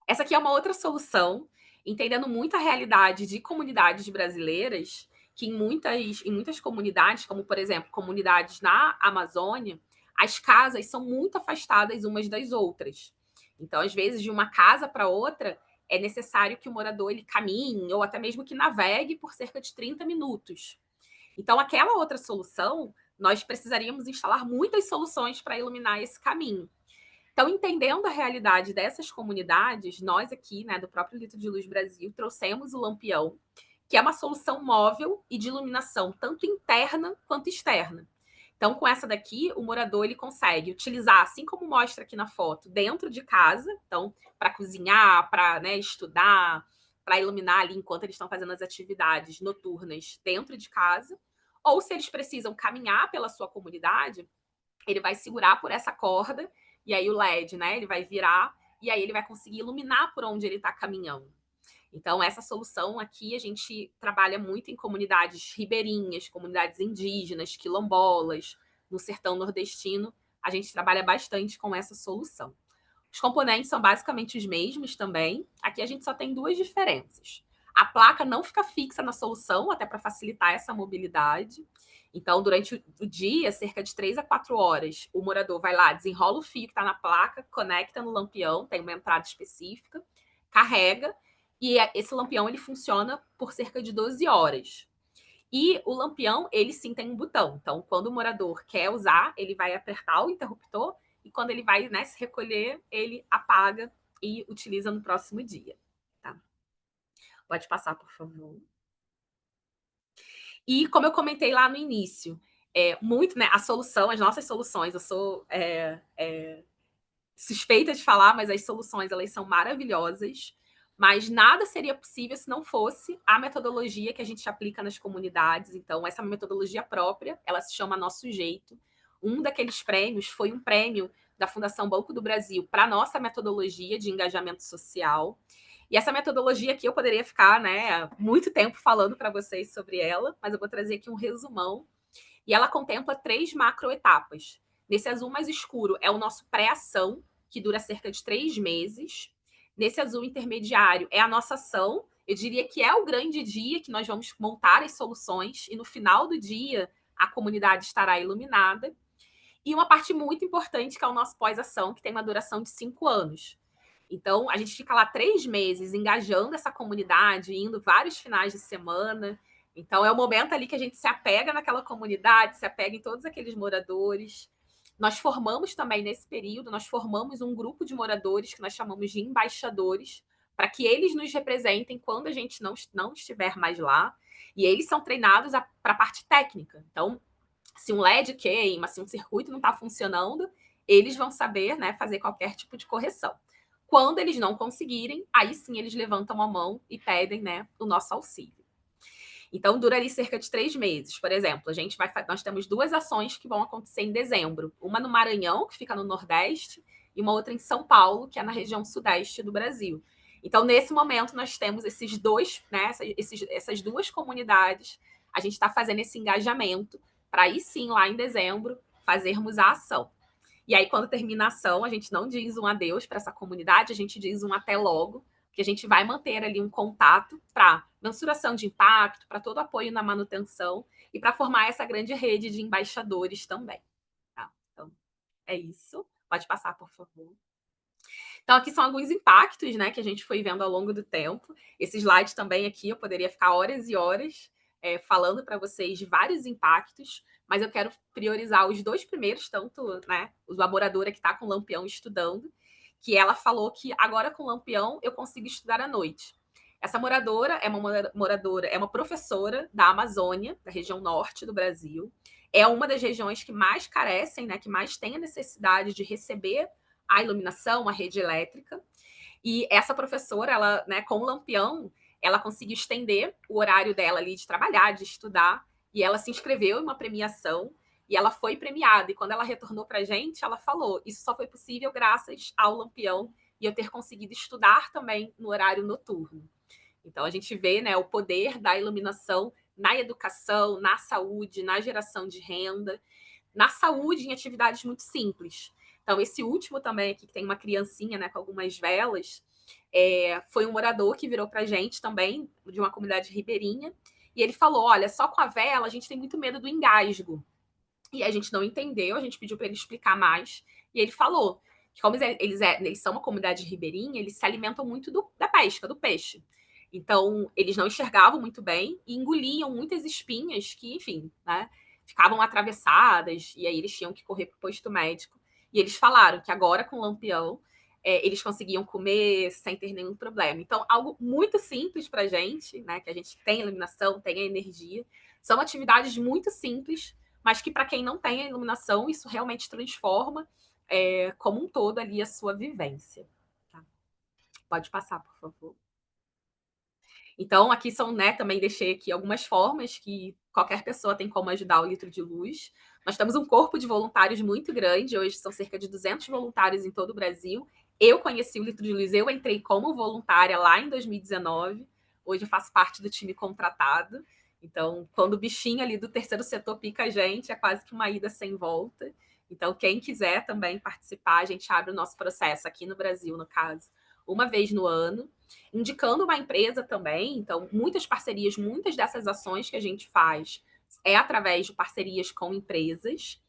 Essa aqui é uma outra solução, entendendo muito a realidade de comunidades brasileiras, que em muitas comunidades, como, por exemplo, comunidades na Amazônia, as casas são muito afastadas umas das outras. Então, às vezes, de uma casa para outra, é necessário que o morador ele caminhe ou até mesmo que navegue por cerca de 30 minutos. Então, aquela outra solução, nós precisaríamos instalar muitas soluções para iluminar esse caminho. Então, entendendo a realidade dessas comunidades, nós aqui, né, do próprio Litro de Luz Brasil, trouxemos o lampião, que é uma solução móvel e de iluminação, tanto interna quanto externa. Então, com essa daqui, o morador ele consegue utilizar, assim como mostra aqui na foto, dentro de casa, então, para cozinhar, para, né, estudar, para iluminar ali enquanto eles estão fazendo as atividades noturnas dentro de casa, ou se eles precisam caminhar pela sua comunidade, ele vai segurar por essa corda, e aí o LED, né, ele vai virar, e aí ele vai conseguir iluminar por onde ele está caminhando. Então, essa solução aqui, a gente trabalha muito em comunidades ribeirinhas, comunidades indígenas, quilombolas, no sertão nordestino, a gente trabalha bastante com essa solução. Os componentes são basicamente os mesmos também. Aqui a gente só tem duas diferenças. A placa não fica fixa na solução, até para facilitar essa mobilidade. Então, durante o dia, cerca de 3 a 4 horas, o morador vai lá, desenrola o fio que está na placa, conecta no lampião, tem uma entrada específica, carrega, e esse lampião ele funciona por cerca de 12 horas. E o lampião, ele sim tem um botão. Então, quando o morador quer usar, ele vai apertar o interruptor e quando ele vai, né, se recolher, ele apaga e utiliza no próximo dia. Tá? Pode passar, por favor. E como eu comentei lá no início, muito, né, a solução, as nossas soluções, eu sou suspeita de falar, mas as soluções elas são maravilhosas, mas nada seria possível se não fosse a metodologia que a gente aplica nas comunidades. Então, essa metodologia própria, ela se chama Nosso Jeito. Um daqueles prêmios foi um prêmio da Fundação Banco do Brasil para a nossa metodologia de engajamento social. E essa metodologia aqui eu poderia ficar, né, muito tempo falando para vocês sobre ela, mas eu vou trazer aqui um resumão. E ela contempla 3 macroetapas. Nesse azul mais escuro é o nosso pré-ação, que dura cerca de 3 meses. Nesse azul intermediário é a nossa ação. Eu diria que é o grande dia que nós vamos montar as soluções e no final do dia a comunidade estará iluminada. E uma parte muito importante que é o nosso pós-ação, que tem uma duração de 5 anos. Então, a gente fica lá 3 meses engajando essa comunidade, indo vários finais de semana. Então, é o momento ali que a gente se apega naquela comunidade, se apega em todos aqueles moradores. Nós formamos também, nesse período, nós formamos um grupo de moradores que nós chamamos de embaixadores, para que eles nos representem quando a gente não estiver mais lá. E eles são treinados para a parte técnica. Então, se um LED queima, se um circuito não está funcionando, eles vão saber, né, fazer qualquer tipo de correção. Quando eles não conseguirem, aí sim eles levantam a mão e pedem, né, o nosso auxílio. Então, dura ali cerca de 3 meses. Por exemplo, nós temos 2 ações que vão acontecer em dezembro. Uma no Maranhão, que fica no Nordeste, e uma outra em São Paulo, que é na região Sudeste do Brasil. Então, nesse momento, nós temos esses dois, né, essas 2 comunidades. A gente está fazendo esse engajamento para aí sim, lá em dezembro, fazermos a ação. E aí, quando termina a ação, a gente não diz um adeus para essa comunidade, a gente diz um até logo, que a gente vai manter ali um contato para mensuração de impacto, para todo apoio na manutenção e para formar essa grande rede de embaixadores também. Tá? Então, é isso. Pode passar, por favor. Então, aqui são alguns impactos, né, que a gente foi vendo ao longo do tempo. Esse slide também aqui, eu poderia ficar horas e horas falando para vocês de vários impactos, mas eu quero priorizar os 2 primeiros, tanto, né, o laboradora que está com o Lampião estudando, que ela falou que agora com o Lampião eu consigo estudar à noite. Essa moradora é uma professora da Amazônia, da região norte do Brasil. É uma das regiões que mais carecem, né, que mais tem a necessidade de receber a iluminação, a rede elétrica. E essa professora, ela, né, com o Lampião, ela conseguiu estender o horário dela ali de trabalhar, de estudar, e ela se inscreveu em uma premiação e ela foi premiada. E quando ela retornou para a gente, ela falou: isso só foi possível graças ao Lampião e eu ter conseguido estudar também no horário noturno. Então a gente vê, né, o poder da iluminação na educação, na saúde, na geração de renda, na saúde em atividades muito simples. Então, esse último também aqui, que tem uma criancinha, né, com algumas velas, foi um morador que virou para a gente também, de uma comunidade ribeirinha, e ele falou: olha, só com a vela a gente tem muito medo do engasgo. E a gente não entendeu, a gente pediu para ele explicar mais, e ele falou que como eles são uma comunidade ribeirinha, eles se alimentam muito da pesca, do peixe. Então, eles não enxergavam muito bem e engoliam muitas espinhas que, enfim, né, ficavam atravessadas, e aí eles tinham que correr para o posto médico. E eles falaram que agora, com o Lampião, eles conseguiam comer sem ter nenhum problema. Então, algo muito simples para a gente, né, que a gente tem a iluminação, tem a energia, são atividades muito simples, mas que para quem não tem a iluminação, isso realmente transforma como um todo ali a sua vivência. Tá? Pode passar, por favor. Então, aqui são, né, também deixei aqui algumas formas que qualquer pessoa tem como ajudar o Litro de Luz. Nós temos um corpo de voluntários muito grande, hoje são cerca de 200 voluntários em todo o Brasil. Eu conheci o Litro de Luz, eu entrei como voluntária lá em 2019, hoje eu faço parte do time contratado. Então, quando o bichinho ali do terceiro setor pica a gente, é quase que uma ida sem volta. Então, quem quiser também participar, a gente abre o nosso processo aqui no Brasil, no caso, uma vez no ano, indicando uma empresa também. Então, muitas parcerias, muitas dessas ações que a gente faz é através de parcerias com empresas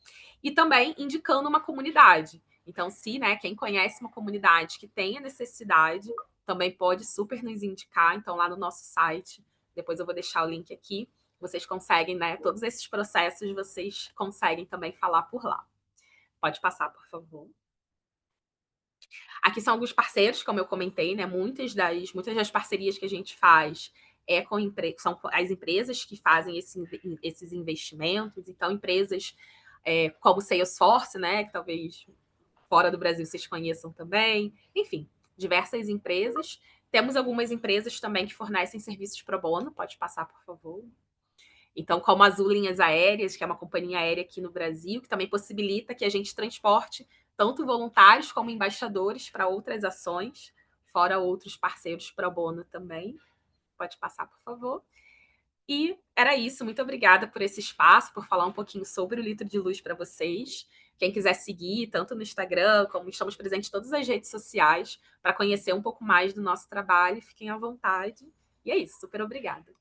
e também indicando uma comunidade. Então, se, né, quem conhece uma comunidade que tenha necessidade, também pode super nos indicar. Então, lá no nosso site, depois eu vou deixar o link aqui, vocês conseguem, né, todos esses processos vocês conseguem também falar por lá. Pode passar, por favor. Aqui são alguns parceiros, como eu comentei, né? Muitas das parcerias que a gente faz são as empresas que fazem esses investimentos. Então, empresas como Salesforce, né? Que talvez fora do Brasil vocês conheçam também. Enfim, diversas empresas. Temos algumas empresas também que fornecem serviços pro bono. Pode passar, por favor. Então, como a Azul Linhas Aéreas, que é uma companhia aérea aqui no Brasil, que também possibilita que a gente transporte tanto voluntários como embaixadores para outras ações, fora outros parceiros pro bono também. Pode passar, por favor. E era isso. Muito obrigada por esse espaço, por falar um pouquinho sobre o Litro de Luz para vocês. Quem quiser seguir, tanto no Instagram, como estamos presentes em todas as redes sociais, para conhecer um pouco mais do nosso trabalho, fiquem à vontade. E é isso, super obrigada.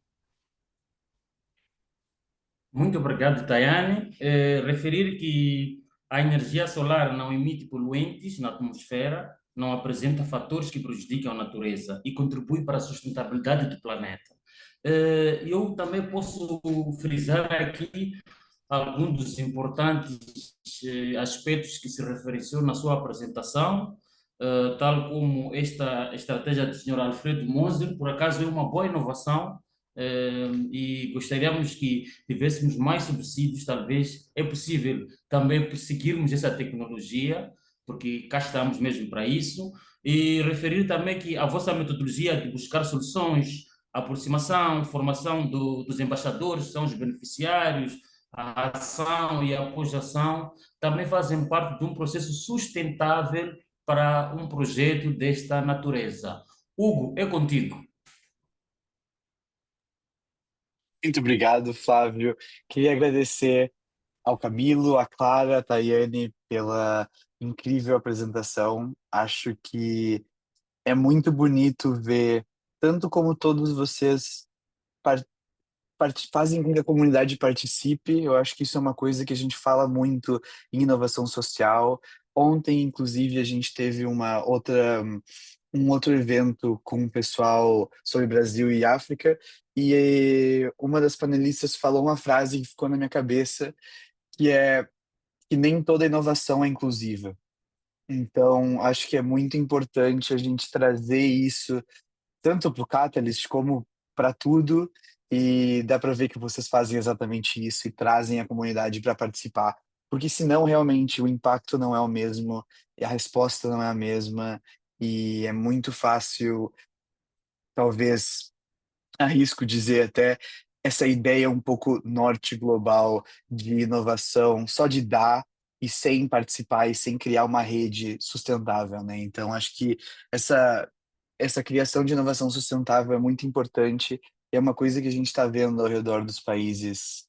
Muito obrigado, Tayane. Referir que a energia solar não emite poluentes na atmosfera, não apresenta fatores que prejudicam a natureza e contribui para a sustentabilidade do planeta. Eu também posso frisar aqui alguns dos importantes aspectos que se referenciou na sua apresentação, tal como esta estratégia do Sr. Alfredo Moser, por acaso é uma boa inovação, e gostaríamos que tivéssemos mais subsídios, talvez é possível também seguirmos essa tecnologia, porque cá estamos mesmo para isso, e referir também que a vossa metodologia de buscar soluções, aproximação, formação dos embaixadores, são os beneficiários, a ação e a apoiação também fazem parte de um processo sustentável para um projeto desta natureza. Hugo, é contigo. Muito obrigado, Flávio. Queria agradecer ao Camilo, à Clara, à Tayane pela incrível apresentação. Acho que é muito bonito ver tanto como todos vocês par- fazem com que a comunidade participe. Eu acho que isso é uma coisa que a gente fala muito em inovação social. Ontem, inclusive, a gente teve um outro evento com o pessoal sobre Brasil e África, e uma das panelistas falou uma frase que ficou na minha cabeça, que é que nem toda inovação é inclusiva. Então, acho que é muito importante a gente trazer isso tanto para o Catalyst como para tudo, e dá para ver que vocês fazem exatamente isso e trazem a comunidade para participar, porque senão realmente o impacto não é o mesmo, e a resposta não é a mesma, e é muito fácil, talvez, arrisco dizer até, essa ideia um pouco norte global de inovação, só de dar e sem participar e sem criar uma rede sustentável, né? Então, acho que essa criação de inovação sustentável é muito importante e é uma coisa que a gente está vendo ao redor dos países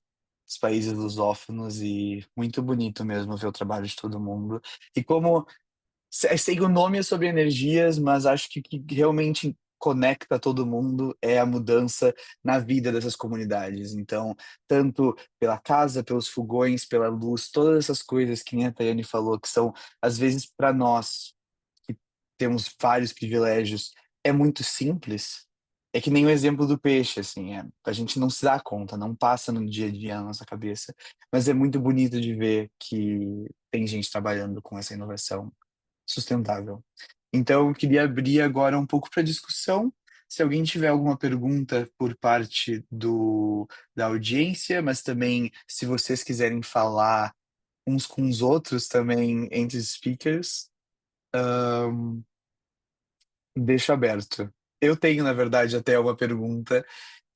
lusófonos, e muito bonito mesmo ver o trabalho de todo mundo. E como sei que o nome é sobre energias, mas acho que o que realmente conecta todo mundo é a mudança na vida dessas comunidades. Então, tanto pela casa, pelos fogões, pela luz, todas essas coisas que nem a Tayane falou, que são, às vezes, para nós, que temos vários privilégios, é muito simples. É que nem o exemplo do peixe, assim, a gente não se dá conta, não passa no dia a dia na nossa cabeça, mas é muito bonito de ver que tem gente trabalhando com essa inovação sustentável. Então, eu queria abrir agora um pouco para discussão. Se alguém tiver alguma pergunta por parte da audiência, mas também se vocês quiserem falar uns com os outros também entre os speakers, deixo aberto. Eu tenho, na verdade, até uma pergunta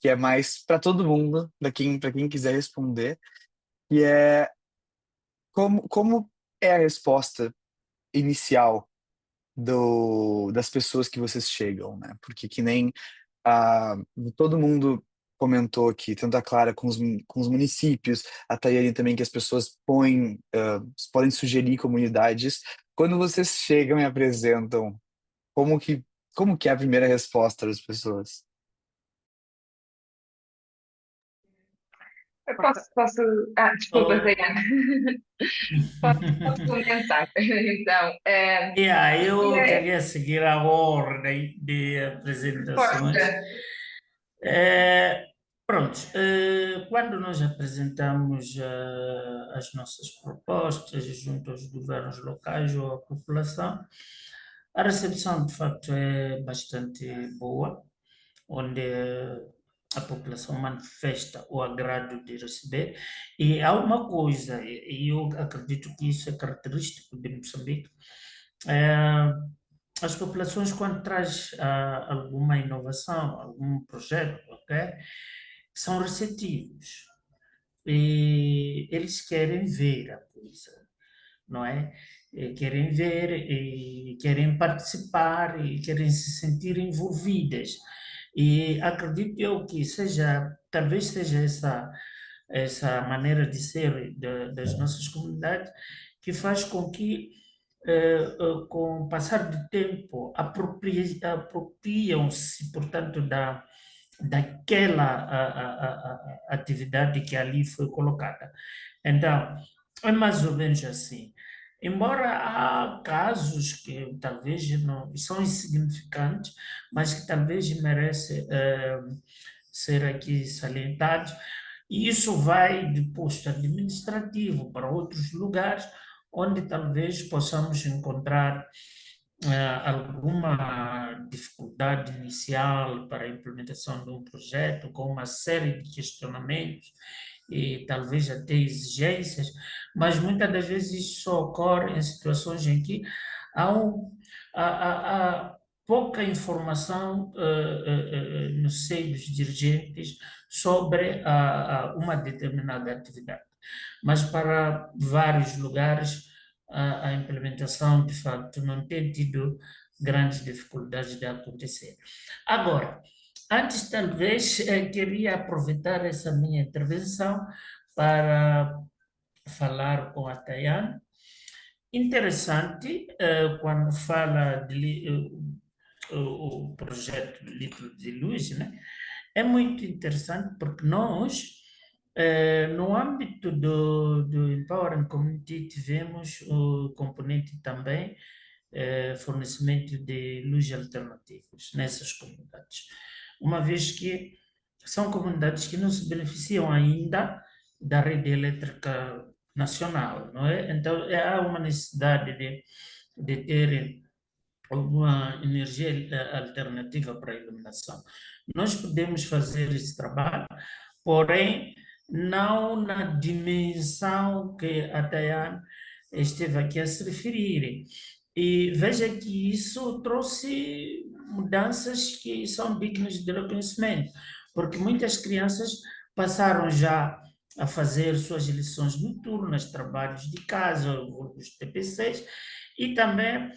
que é mais para todo mundo, para quem quiser responder, que é como é a resposta inicial das pessoas que vocês chegam, né? Porque que nem a, todo mundo comentou aqui, tanto a Clara com os municípios, a Tayane também, que as pessoas podem sugerir comunidades. Quando vocês chegam e apresentam, como que, como que é a primeira resposta das pessoas? Eu posso... desculpa, Oh, Diana. Posso comentar. Então, Eu é, queria seguir a ordem de apresentações. força. É, pronto, quando nós apresentamos as nossas propostas junto aos governos locais ou à população, a recepção de facto é bastante boa, onde a população manifesta o agrado de receber. E há uma coisa, e eu acredito que isso é característico de Moçambique, é, as populações, quando traz alguma inovação, algum projeto, ok, são receptivos e eles querem ver a coisa, não é? E querem ver e querem participar e querem se sentir envolvidas. E acredito eu que seja, talvez seja essa maneira de ser das nossas comunidades que faz com que, com o passar do tempo, apropriam-se, portanto, daquela atividade que ali foi colocada. Então, é mais ou menos assim. Embora há casos que talvez não são insignificantes, mas que talvez merecem ser aqui salientados, e isso vai de posto administrativo para outros lugares, onde talvez possamos encontrar alguma dificuldade inicial para a implementação de um projeto, com uma série de questionamentos e talvez até exigências, mas muitas das vezes isso só ocorre em situações em que há pouca informação no seio dos dirigentes sobre uma determinada atividade. Mas para vários lugares, a implementação, de facto, não tem tido grandes dificuldades de acontecer. Agora, antes, talvez, queria aproveitar essa minha intervenção para falar com a Tayane. Interessante, quando fala de o projeto Litro de Luz, né? É muito interessante porque nós, no âmbito do Empowering Community, tivemos o componente também fornecimento de luz alternativos nessas comunidades, uma vez que são comunidades que não se beneficiam ainda da rede elétrica nacional, não é? Então, há uma necessidade de ter uma energia alternativa para a iluminação. Nós podemos fazer esse trabalho, porém, não na dimensão que a Tayane esteve aqui a se referir. E veja que isso trouxe mudanças que são dignas de reconhecimento, porque muitas crianças passaram já a fazer suas lições noturnas, trabalhos de casa, os TPCs, e também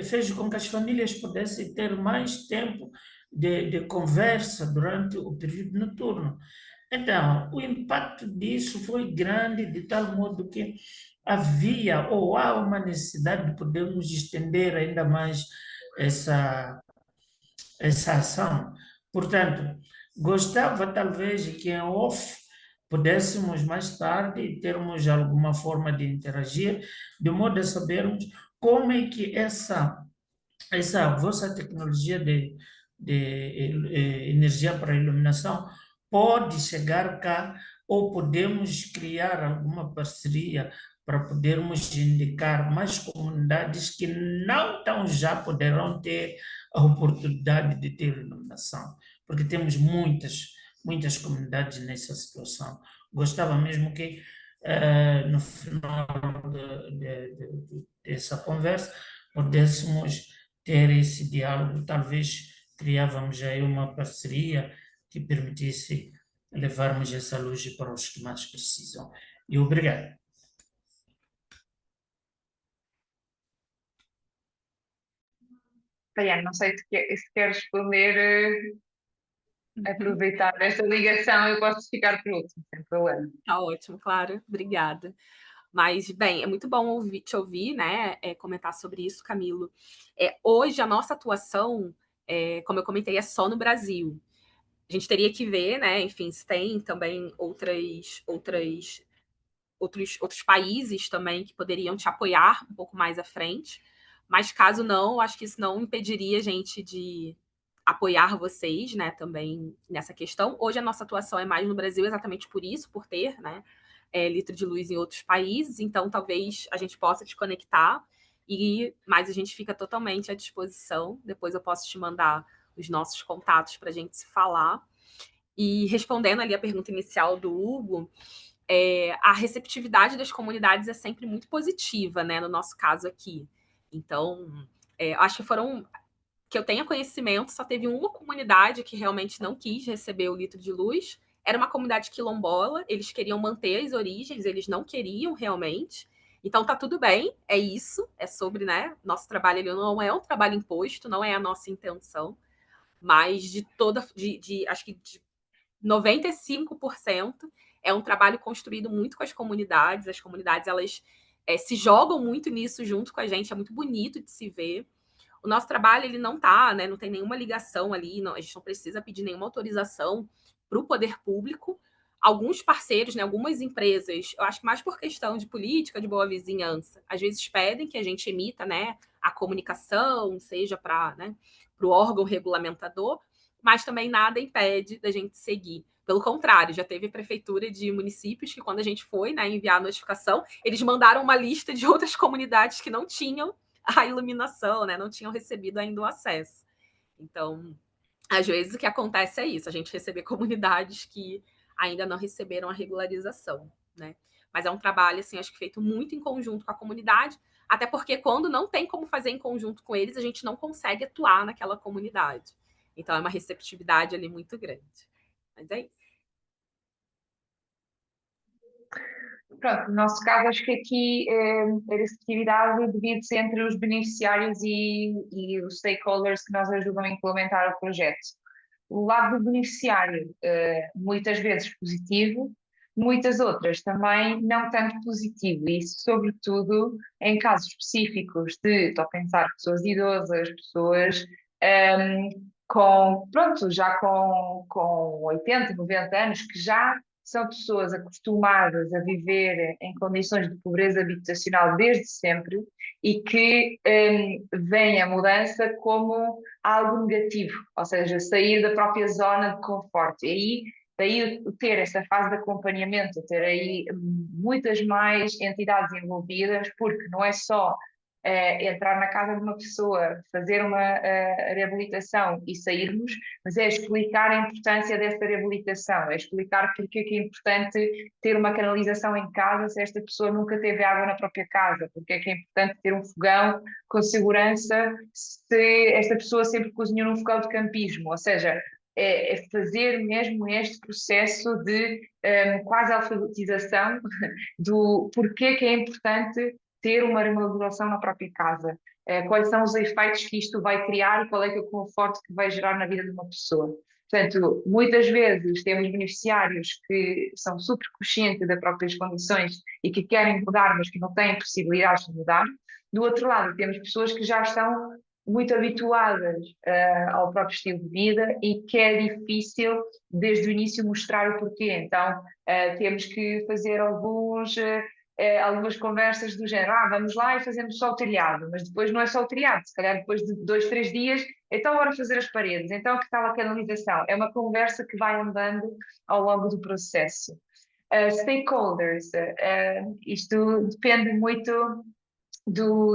fez com que as famílias pudessem ter mais tempo de conversa durante o período noturno. Então, o impacto disso foi grande, de tal modo que havia ou há uma necessidade de podermos estender ainda mais essa ação. Portanto, gostava talvez que em off pudéssemos mais tarde termos alguma forma de interagir, de modo a sabermos como é que essa vossa tecnologia de energia para iluminação pode chegar cá, ou podemos criar alguma parceria para podermos indicar mais comunidades que não tão já poderão ter a oportunidade de ter iluminação, porque temos muitas comunidades nessa situação. Gostava mesmo que no final dessa conversa pudéssemos ter esse diálogo, talvez criávamos aí uma parceria que permitisse levarmos essa luz para os que mais precisam. E obrigado. Tayane, não sei se quer responder, aproveitar esta ligação, eu posso ficar por último, sem problema. Tá ótimo, claro, obrigada. Mas, bem, é muito bom te ouvir, né, comentar sobre isso, Camilo. Hoje, a nossa atuação, como eu comentei, é só no Brasil. A gente teria que ver, né, enfim, se tem também outros países também que poderiam te apoiar um pouco mais à frente. Mas, caso não, acho que isso não impediria a gente de apoiar vocês, né, também nessa questão. Hoje, a nossa atuação é mais no Brasil exatamente por isso, por ter, né, litro de luz em outros países, então talvez a gente possa te conectar, mas a gente fica totalmente à disposição. Depois eu posso te mandar os nossos contatos para a gente se falar. E respondendo ali a pergunta inicial do Hugo, a receptividade das comunidades é sempre muito positiva, né, no nosso caso aqui. Então, acho que eu tenha conhecimento, só teve uma comunidade que realmente não quis receber o litro de luz. Era uma comunidade quilombola, eles queriam manter as origens, eles não queriam realmente. Então tá tudo bem, é isso, é sobre, né, nosso trabalho, ele não é um trabalho imposto, não é a nossa intenção, mas acho que de 95% é um trabalho construído muito com as comunidades elas se jogam muito nisso junto com a gente, é muito bonito de se ver. O nosso trabalho, ele não tá, né, não tem nenhuma ligação ali, não, a gente não precisa pedir nenhuma autorização para o poder público. Alguns parceiros, né, algumas empresas, eu acho que mais por questão de política, de boa vizinhança, às vezes pedem que a gente emita, né, a comunicação, seja para, né, o órgão regulamentador, mas também nada impede da gente seguir. Pelo contrário, já teve prefeitura de municípios que, quando a gente foi, né, enviar a notificação, eles mandaram uma lista de outras comunidades que não tinham a iluminação, né, não tinham recebido ainda o acesso. Então, às vezes o que acontece é isso, a gente receber comunidades que ainda não receberam a regularização, né? Mas é um trabalho, assim, acho que feito muito em conjunto com a comunidade, até porque quando não tem como fazer em conjunto com eles, a gente não consegue atuar naquela comunidade. Então é uma receptividade ali muito grande. Mas é isso. Pronto, no nosso caso, acho que aqui a receptividade divide-se entre os beneficiários e os stakeholders que nos ajudam a implementar o projeto. O lado do beneficiário, muitas vezes positivo, muitas outras também não tanto positivo, e isso sobretudo em casos específicos de, estou a pensar, pessoas idosas, pessoas pronto, já com 80, 90 anos, que já são pessoas acostumadas a viver em condições de pobreza habitacional desde sempre e que veem a mudança como algo negativo, ou seja, sair da própria zona de conforto. E aí, daí ter essa fase de acompanhamento, ter aí muitas mais entidades envolvidas, porque não é só entrar na casa de uma pessoa, fazer uma reabilitação e sairmos, mas é explicar a importância dessa reabilitação, é explicar porque é que é importante ter uma canalização em casa se esta pessoa nunca teve água na própria casa, porque é que é importante ter um fogão com segurança se esta pessoa sempre cozinhou num fogão de campismo, ou seja, é fazer mesmo este processo de quase alfabetização do porquê que é importante ter uma remodelação na própria casa. Quais são os efeitos que isto vai criar e qual é que é o conforto que vai gerar na vida de uma pessoa. Portanto, muitas vezes temos beneficiários que são super conscientes das próprias condições e que querem mudar, mas que não têm possibilidades de mudar. Do outro lado, temos pessoas que já estão muito habituadas ao próprio estilo de vida e que é difícil, desde o início, mostrar o porquê. Então, temos que fazer algumas conversas do género, vamos lá e fazemos só o telhado, mas depois não é só o telhado, se calhar depois de 2, 3 dias, então bora fazer as paredes, então que tal a canalização? É uma conversa que vai andando ao longo do processo. Stakeholders, isto depende muito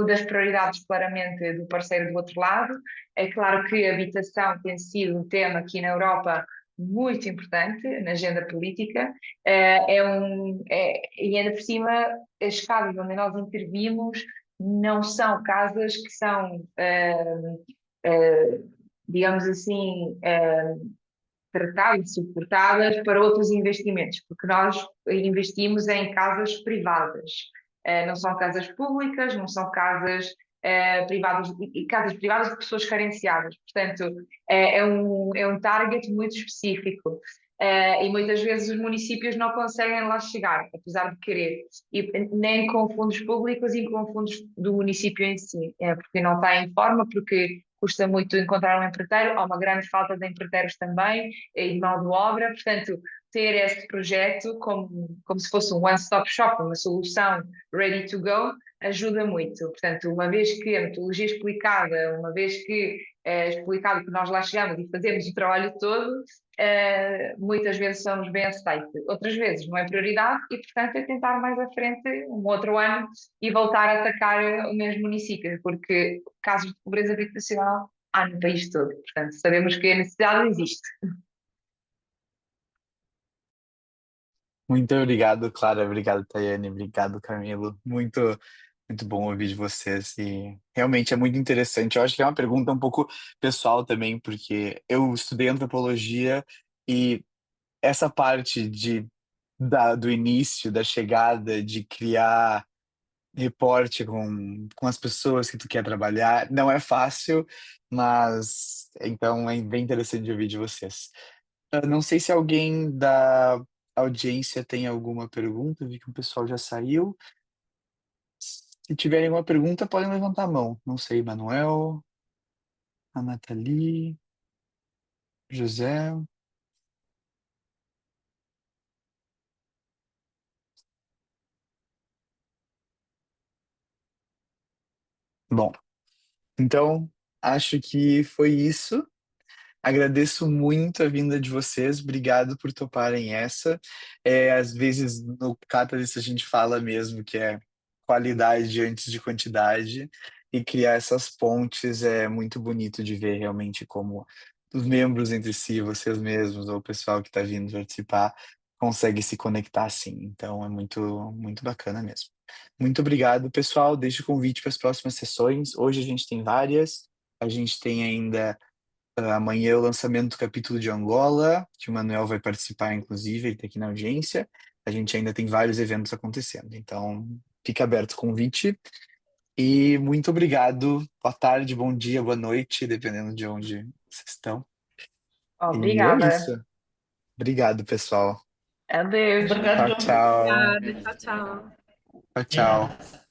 das prioridades, claramente, do parceiro do outro lado. É claro que a habitação tem sido um tema aqui na Europa muito importante na agenda política, e ainda por cima, as casas onde nós intervimos não são casas que são, digamos assim, tratadas, suportadas para outros investimentos, porque nós investimos em casas privadas. Não são casas públicas, não são casas casas privadas de pessoas carenciadas. Portanto, é um target muito específico. E muitas vezes os municípios não conseguem lá chegar, apesar de querer. E nem com fundos públicos e com fundos do município em si, porque não está em forma, porque custa muito encontrar um empreiteiro, há uma grande falta de empreiteiros também, e de mão de obra. Portanto, ter este projeto como se fosse um one-stop shop, uma solução ready to go, ajuda muito. Portanto, uma vez que a metodologia é explicada, uma vez que é explicado que nós lá chegamos e fazemos o trabalho todo, muitas vezes somos bem aceitos. Outras vezes não é prioridade e, portanto, é tentar mais à frente, um outro ano, e voltar a atacar o mesmo município, porque casos de pobreza habitacional há no país todo. Portanto, sabemos que a necessidade existe. Muito obrigado, Clara. Obrigado, Tayane. Obrigado, Camilo. Muito, muito bom ouvir de vocês. E realmente é muito interessante. Eu acho que é uma pergunta um pouco pessoal também, porque eu estudei antropologia e essa parte do início, da chegada, de criar reporte com as pessoas que tu quer trabalhar, não é fácil, mas então é bem interessante de ouvir de vocês. Eu não sei se alguém da audiência tem alguma pergunta, vi que o pessoal já saiu. Se tiverem alguma pergunta, podem levantar a mão. Não sei, Manuel, a Nathalie, José. Bom, então acho que foi isso. Agradeço muito a vinda de vocês, obrigado por toparem essa. Às vezes no Catalyst a gente fala mesmo que é qualidade antes de quantidade, e criar essas pontes é muito bonito de ver realmente como os membros entre si, vocês mesmos, ou o pessoal que está vindo participar, consegue se conectar assim. Então é muito, muito bacana mesmo. Muito obrigado, pessoal. Deixo o convite para as próximas sessões. Hoje a gente tem várias. A gente tem ainda amanhã é o lançamento do capítulo de Angola, que o Manuel vai participar, inclusive, ele está aqui na audiência. A gente ainda tem vários eventos acontecendo, então fica aberto o convite. E muito obrigado. Boa tarde, bom dia, boa noite, dependendo de onde vocês estão. E é Obrigada. isso. Obrigado, pessoal. Adeus. Tchau, Obrigado. tchau. Obrigada, tchau, tchau. Tchau, tchau. Yeah.